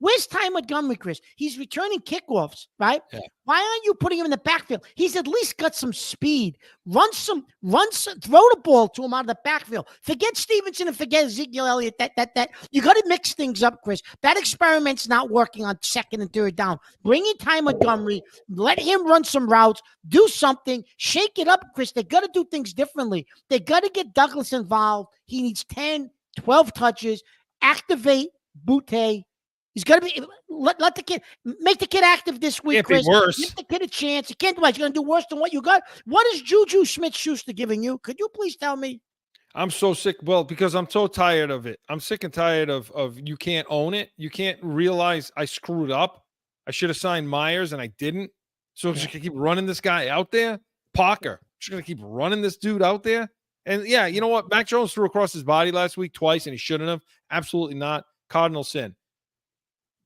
Where's Ty Montgomery, Chris? He's returning kickoffs, right? Yeah. Why aren't you putting him in the backfield? He's at least got some speed. Run some, throw the ball to him out of the backfield. Forget Stevenson and forget Ezekiel Elliott. That you got to mix things up, Chris. That experiment's not working on second and third down. Bring in Ty Montgomery. Let him run some routes. Do something. Shake it up, Chris. They got to do things differently. They got to get Douglas involved. He needs 10, 12 touches. Activate Butte. He's got to be let the kid make the kid active this week, Chris. Worse. Give the kid a chance. You can't do it. You're going to do worse than what you got. What is Juju Smith-Schuster giving you? Could you please tell me? I'm so sick. Well, because I'm so tired of it. I'm sick and tired of you can't own it. You can't realize I screwed up. I should have signed Myers and I didn't. So just gonna keep running this guy out there. Parker, just gonna keep running this dude out there. And yeah, you know what? Mac Jones threw across his body last week twice, and he shouldn't have. Absolutely not. Cardinal sin.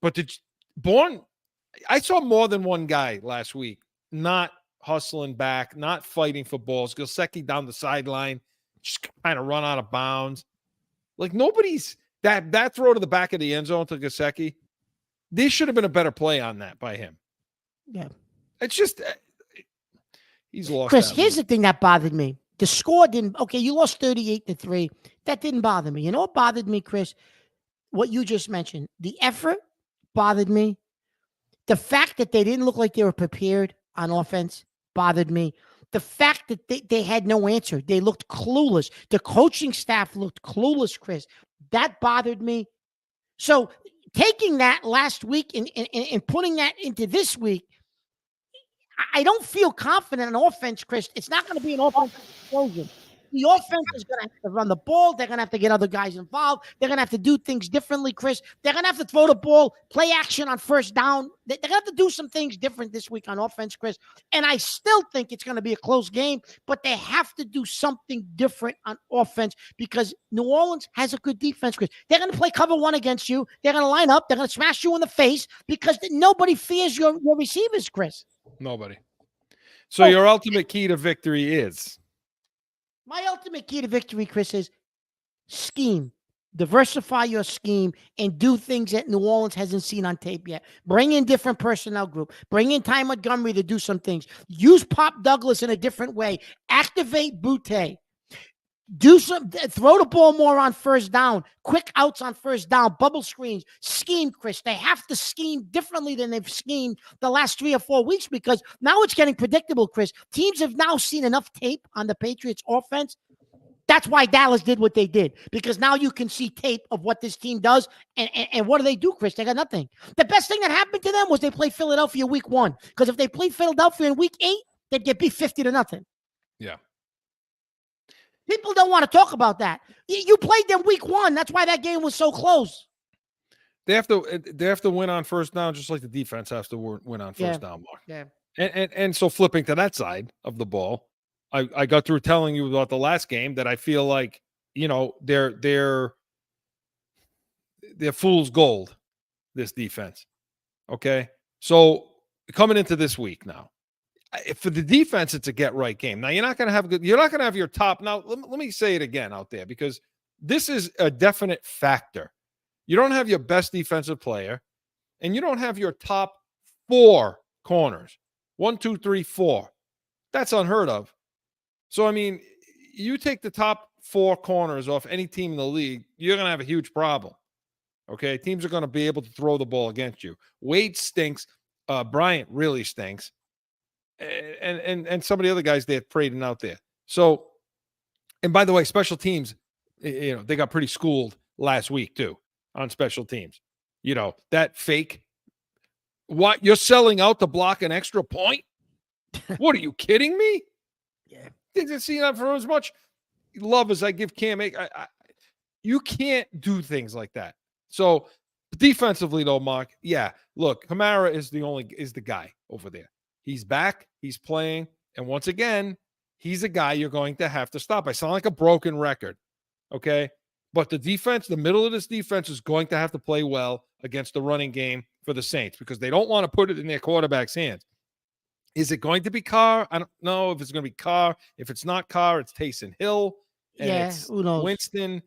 But I saw more than one guy last week not hustling back, not fighting for balls. Gesicki down the sideline, just kind of run out of bounds. Like nobody's that throw to the back of the end zone to Gesicki. There should have been a better play on that by him. Yeah. It's just he's lost. Chris, here's the thing that bothered me. The score didn't. Okay, you lost 38-3. That didn't bother me. You know what bothered me, Chris? What you just mentioned. The effort bothered me. The fact that they didn't look like they were prepared on offense bothered me. The fact that they had no answer. They looked clueless. The coaching staff looked clueless, Chris. That bothered me. So taking that last week and putting that into this week, I don't feel confident in offense, Chris. It's not going to be an offensive explosion. The offense is going to have to run the ball. They're going to have to get other guys involved. They're going to have to do things differently, Chris. They're going to have to throw the ball, play action on first down. They're going to have to do some things different this week on offense, Chris. And I still think it's going to be a close game, but they have to do something different on offense because New Orleans has a good defense, Chris. They're going to play cover one against you. They're going to line up. They're going to smash you in the face because nobody fears your receivers, Chris. Nobody. So your ultimate key to victory is? My ultimate key to victory, Chris, is scheme. Diversify your scheme and do things that New Orleans hasn't seen on tape yet. Bring in different personnel group. Bring in Ty Montgomery to do some things. Use Pop Douglas in a different way. Activate Boutte. Throw the ball more on first down. Quick outs on first down. Bubble screens. Scheme, Chris. They have to scheme differently than they've schemed the last 3 or 4 weeks because now it's getting predictable, Chris. Teams have now seen enough tape on the Patriots offense. That's why Dallas did what they did because now you can see tape of what this team does. And what do, Chris? They got nothing. The best thing that happened to them was they played Philadelphia week 1 because if they played Philadelphia in week 8, they'd get beat 50-0. Yeah. People don't want to talk about that. You played them week 1. That's why that game was so close. They have to win on first down, just like the defense has to win on first down, Mark. Yeah. And so flipping to that side of the ball, I got through telling you about the last game that I feel like, they're fool's gold, this defense. Okay. So coming into this week now, for the defense, it's a get-right game. Now, you're not going to have your top. Now, let me say it again out there because this is a definite factor. You don't have your best defensive player, and you don't have your top 4 corners. 1, 2, 3, 4. That's unheard of. So, I mean, you take the top 4 corners off any team in the league, you're going to have a huge problem. Okay? Teams are going to be able to throw the ball against you. Wade stinks. Bryant really stinks. And some of the other guys they had parading out there. So, and by the way, special teams, they got pretty schooled last week too on special teams. That fake. What, you're selling out to block an extra point? What, are you kidding me? Yeah. Didn't see that for as much love as I give Cam. You can't do things like that. So defensively though, Mark, yeah, look, Kamara is the guy over there. He's back. He's playing. And once again, he's a guy you're going to have to stop. I sound like a broken record, okay? But the defense, the middle of this defense is going to have to play well against the running game for the Saints because they don't want to put it in their quarterback's hands. Is it going to be Carr? I don't know if it's going to be Carr. If it's not Carr, it's Taysom Hill. And it's who knows? Winston.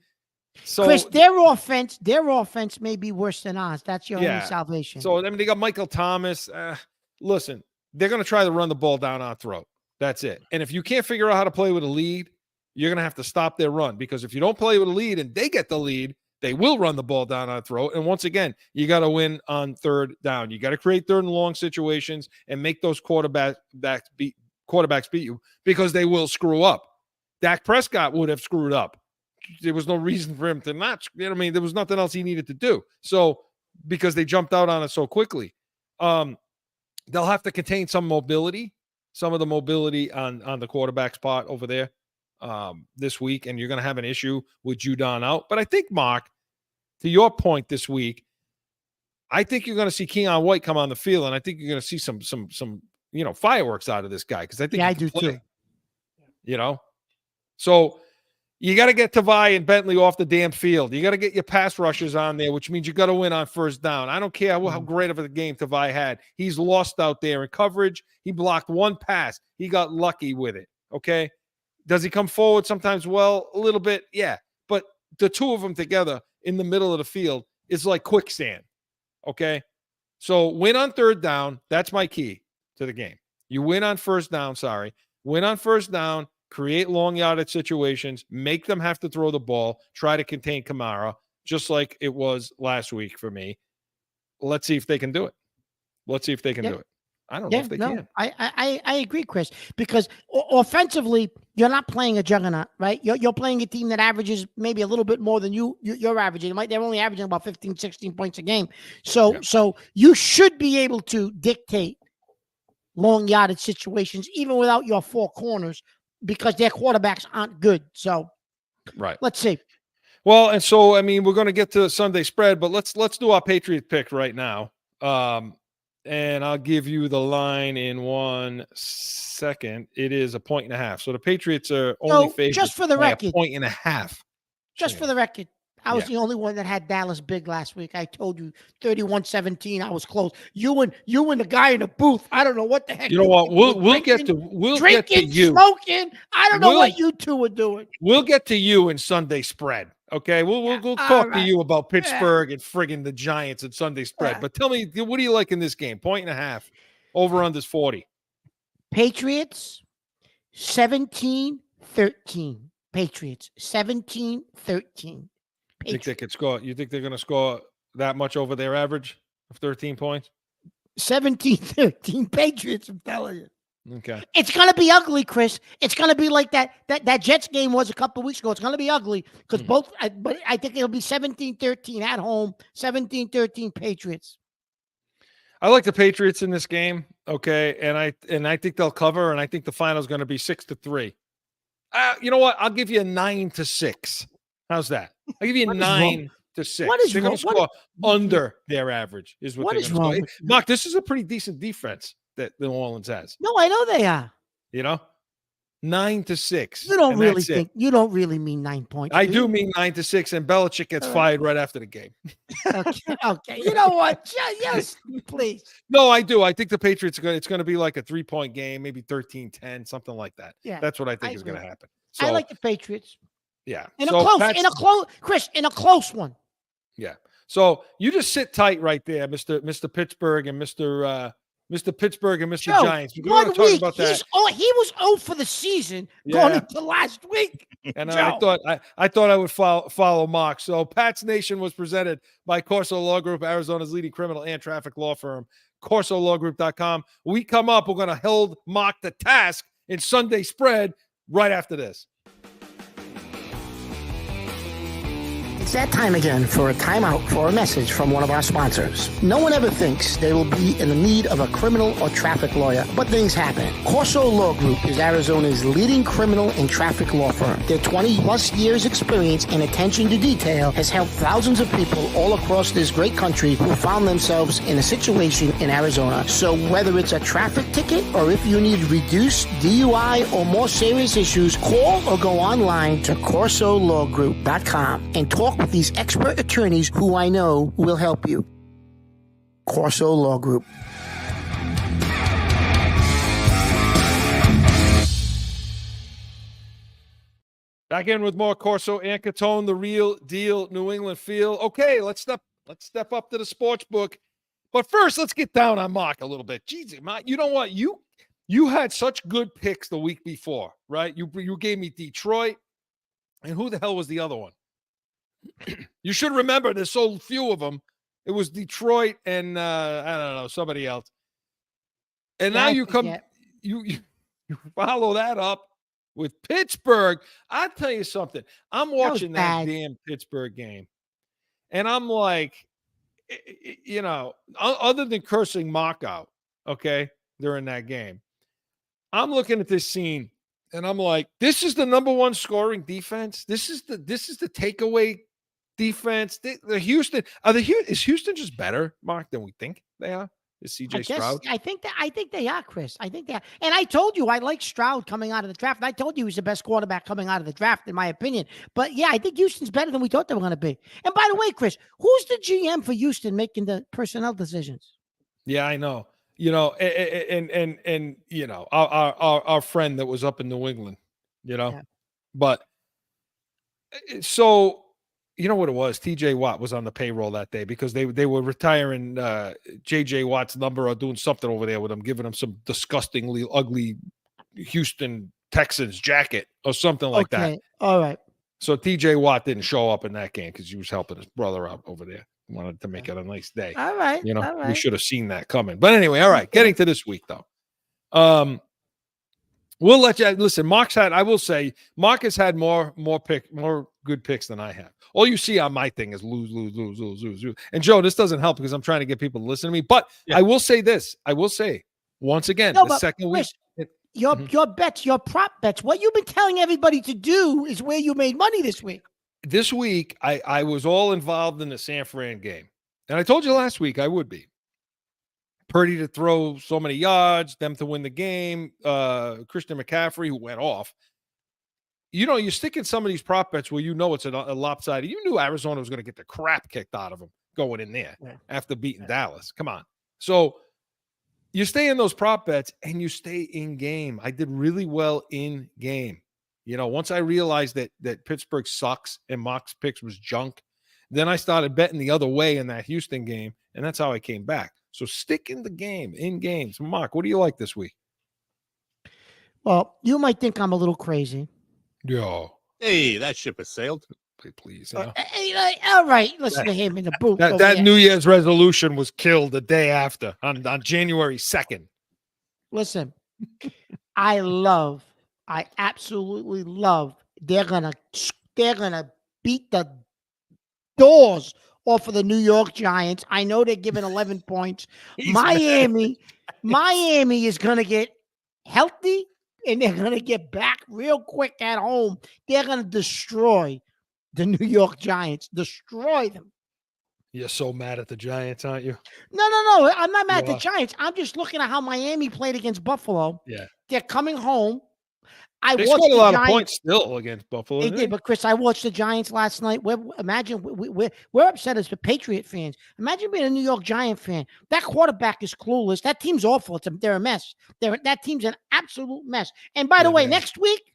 So, Chris, their offense may be worse than ours. That's your only salvation. So, they got Michael Thomas. Listen, they're going to try to run the ball down our throat. That's it. And if you can't figure out how to play with a lead, you're going to have to stop their run because if you don't play with a lead and they get the lead, they will run the ball down our throat. And once again, you got to win on third down. You got to create third and long situations and make those quarterbacks beat you because they will screw up. Dak Prescott would have screwed up. There was no reason for him to not. There was nothing else he needed to do. So because they jumped out on it so quickly. They'll have to contain some of the mobility on the quarterback spot over there this week, and you're going to have an issue with Judon out. But I think, Mark, to your point this week, I think you're going to see Keion White come on the field, and I think you're going to see some fireworks out of this guy because I think I do too. So You got to get Tavai and Bentley off the damn field. You got to get your pass rushers on there, which means you got to win on first down. I don't care how great of a game Tavai had. He's lost out there in coverage. He blocked one pass. He got lucky with it, okay? Does he come forward sometimes? Well, a little bit, yeah. But the two of them together in the middle of the field is like quicksand, okay? So win on third down. That's my key to the game. You win on first down, Win on first down. Create long yardage situations, make them have to throw the ball, try to contain Kamara, just like it was last week for me. Let's see if they can do it. Let's see if they can do it. I don't know if they can. I agree, Chris, because offensively, you're not playing a juggernaut, right? You're playing a team that averages maybe a little bit more than you're averaging. They're only averaging about 15, 16 points a game. So you should be able to dictate long yardage situations, even without your four corners, because their quarterbacks aren't good. So, let's see. Well, and so, I mean, we're going to get to Sunday spread, but let's do our Patriot pick right now. And I'll give you the line in 1 second. It is 1.5. So the Patriots are only favored just for the record, 1.5. Just for the record, I was the only one that had Dallas big last week. I told you 31-17. I was close. You and the guy in the booth. I don't know what the heck. You know what? We'll get to you. Smoking. I don't know what you two are doing. We'll get to you in Sunday spread. Okay, we'll talk to you about Pittsburgh and friggin' the Giants and Sunday spread. But tell me, what do you like in this game? 1.5. Over under 40. Patriots 17-13. Patriots 17-13. Think they could score? You think they're going to score that much over their average of 13 points? 17-13 Patriots, I'm telling you. Okay. It's going to be ugly, Chris. It's going to be like that Jets game was a couple of weeks ago. It's going to be ugly because but I think it'll be 17-13 at home, 17-13 Patriots. I like the Patriots in this game, okay? And I think they'll cover, and I think the final is going to be 6-3. You know what? I'll give you a 9-6. How's that? I'll give you a 9-6. They're going to score under their average is what they're going to score. Mark, this is a pretty decent defense that New Orleans has. No, I know they are. You know? 9-6. You don't really mean 9 points. I do mean 9-6, and Belichick gets fired right after the game. Okay. You know what? Yes, please. No, I do. I think the Patriots it's going to be like a 3-point game, maybe 13-10, something like that. Yeah, that's what I think is going to happen. So, I like the Patriots. Yeah. In a close one. Yeah. So you just sit tight right there, Mr. Pittsburgh and Mr. Pittsburgh and Mr. Giants. We're going to talk about that. He was 0 for the season going into last week. And I thought I would follow Mark. So Pat's Nation was presented by Corso Law Group, Arizona's leading criminal and traffic law firm, CorsoLawGroup.com. We come up, we're going to hold Mark to task in Sunday spread right after this. It's that time again for a timeout for a message from one of our sponsors. No one ever thinks they will be in the need of a criminal or traffic lawyer, but things happen. Corso Law Group is Arizona's leading criminal and traffic law firm. Their 20-plus years experience and attention to detail has helped thousands of people all across this great country who found themselves in a situation in Arizona. So whether it's a traffic ticket or if you need reduced DUI or more serious issues, call or go online to CorsoLawGroup.com and talk with these expert attorneys who I know will help you. Corso Law Group. Back in with more Corso and Catone, the real deal New England feel. Okay, let's step up to the sports book. But first, let's get down on Mark a little bit. Jesus, Mark, you know what? You had such good picks the week before, right? You gave me Detroit, and who the hell was the other one? You should remember there's so few of them. It was Detroit and I don't know, somebody else. And now you follow that up with Pittsburgh. I'll tell you something. I'm watching that damn Pittsburgh game. And I'm like, you know, other than cursing Mark out, okay, during that game, I'm looking at this scene and I'm like, this is the number one scoring defense. This is the takeaway defense. Is Houston just better, Mark, than we think they are? Is CJ Stroud? I think they are, Chris. I think they are. And I told you I like Stroud coming out of the draft. I told you he's the best quarterback coming out of the draft, in my opinion. But yeah, I think Houston's better than we thought they were going to be. And by the way, Chris, who's the GM for Houston making the personnel decisions? Yeah, I know. And our friend that was up in New England, Yeah. but so you know what it was? TJ Watt was on the payroll that day because they were retiring JJ Watt's number or doing something over there with him, giving him some disgustingly ugly Houston Texans jacket or something like that. All right. So TJ Watt didn't show up in that game because he was helping his brother out over there. Wanted to make it a nice day. All right. We should have seen that coming. But anyway, all right. Getting to this week though. We'll let you listen. I will say, Mark has had more good picks than I have. All you see on my thing is lose. And Joe, this doesn't help because I'm trying to get people to listen to me. But I will say this. I will say once again, the second week. Your bets, your prop bets, what you've been telling everybody to do is where you made money this week. This week, I was all involved in the San Fran game. And I told you last week I would be. Purdy to throw so many yards, them to win the game, Christian McCaffrey, who went off. You're sticking some of these prop bets where it's a lopsided. You knew Arizona was going to get the crap kicked out of them going in there after beating Dallas. Come on. So you stay in those prop bets and you stay in game. I did really well in game. Once I realized that Pittsburgh sucks and Mock's picks was junk, then I started betting the other way in that Houston game, and that's how I came back. So stick in the game, in games. Mark, what do you like this week? Well, you might think I'm a little crazy. Yo. Hey, that ship has sailed. Please. All right. Listen to him in the booth. That New Year's resolution was killed the day after on January 2nd. Listen, I absolutely love. They're gonna beat the doors off of the New York Giants. I know they're giving 11 points. Miami is gonna get healthy and they're gonna get back real quick at home. They're gonna destroy the New York Giants. Destroy them. You're so mad at the Giants, aren't you? No. I'm not mad at the Giants. I'm just looking at how Miami played against Buffalo. Yeah. They're coming home. They scored a lot of points still against Buffalo. They did, but Chris, I watched the Giants last night. We're upset as the Patriot fans. Imagine being a New York Giant fan. That quarterback is clueless. That team's awful. They're a mess. That team's an absolute mess. And by the way, next week,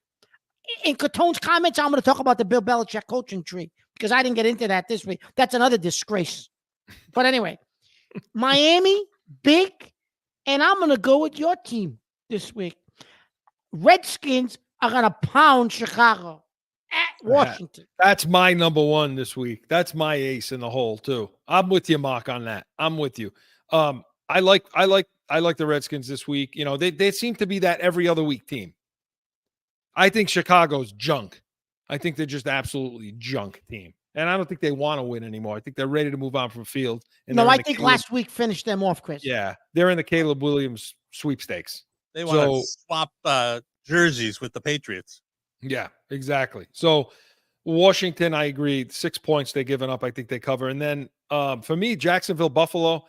in Catone's comments, I'm going to talk about the Bill Belichick coaching tree because I didn't get into that this week. That's another disgrace. But anyway, Miami, big, and I'm going to go with your team this week. Redskins are going to pound Chicago at Washington. That's my number one this week. That's my ace in the hole too. I'm with you, Mark, on that. I'm with you. I like the Redskins this week. They seem to be that every other week team. I think Chicago's junk. I think they're just absolutely junk team. And I don't think they want to win anymore. I think they're ready to move on from field. No, I think last week finished them off, Chris. Yeah, they're in the Caleb Williams sweepstakes. They want to swap jerseys with the Patriots. Yeah, exactly. So Washington, I agree. 6 points they're giving up. I think they cover. And then for me, Jacksonville, Buffalo.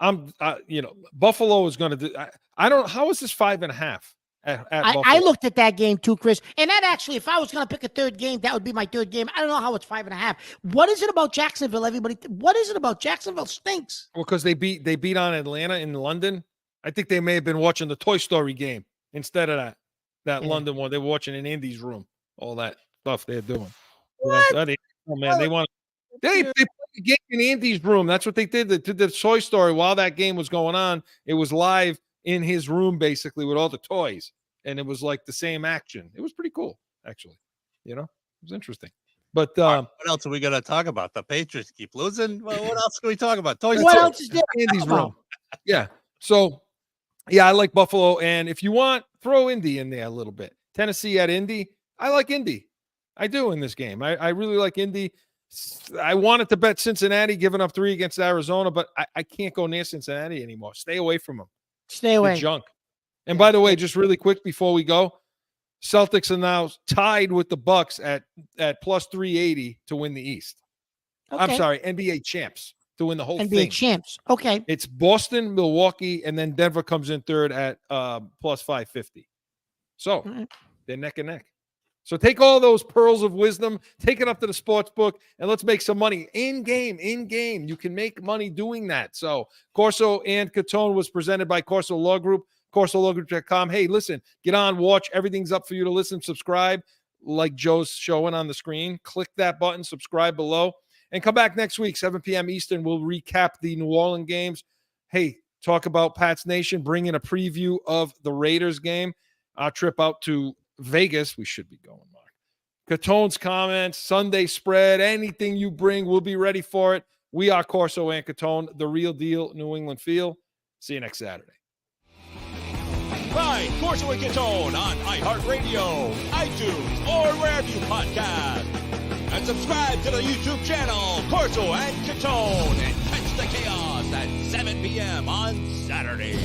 Buffalo is going to do. I don't. How is this 5.5? I looked at that game too, Chris. And that actually, if I was going to pick a third game, that would be my third game. I don't know how it's 5.5. What is it about Jacksonville? Everybody, what is it about Jacksonville stinks? Well, because they beat on Atlanta in London. I think they may have been watching the Toy Story game instead of that London one. They were watching in Andy's room. All that stuff they're doing. What? They want. They played the game in Andy's room. That's what they did. They did the Toy Story while that game was going on. It was live in his room, basically, with all the toys. And it was like the same action. It was pretty cool, actually. It was interesting. But what else are we going to talk about? The Patriots keep losing. Well, what else can we talk about? Toy What else is there? Andy's room. Yeah. So, yeah, I like Buffalo. And if you want, throw Indy in there a little bit. Tennessee at Indy. I like Indy. I do in this game. I really like Indy. I wanted to bet Cincinnati, giving up 3 against Arizona, but I can't go near Cincinnati anymore. Stay away from them. Stay away. The junk. And by the way, just really quick before we go, Celtics are now tied with the Bucks at plus 380 to win the East. Okay. I'm sorry, NBA champs. to win the whole NBA thing. champs. Okay. It's Boston, Milwaukee, and then Denver comes in third at plus 550. So they're neck and neck. So take all those pearls of wisdom, take it up to the sports book, and let's make some money in game. You can make money doing that. So Corso and Catone was presented by Corso Law Group, CorsoLawGroup.com. Hey, listen, get on, watch. Everything's up for you to listen, subscribe, like Joe's showing on the screen. Click that button, subscribe below, and come back next week, 7 p.m. Eastern. We'll recap the New Orleans games. Hey, talk about Pats Nation, bring in a preview of the Raiders game. Our trip out to Vegas, we should be going, Mark. Catone's comments, Sunday spread, anything you bring, we'll be ready for it. We are Corso and Catone, the real deal, New England feel. See you next Saturday. Find Corso and Catone on iHeartRadio, iTunes, or wherever you podcast. And subscribe to the YouTube channel, Corso and Catone, and catch the chaos at 7 p.m. on Saturday.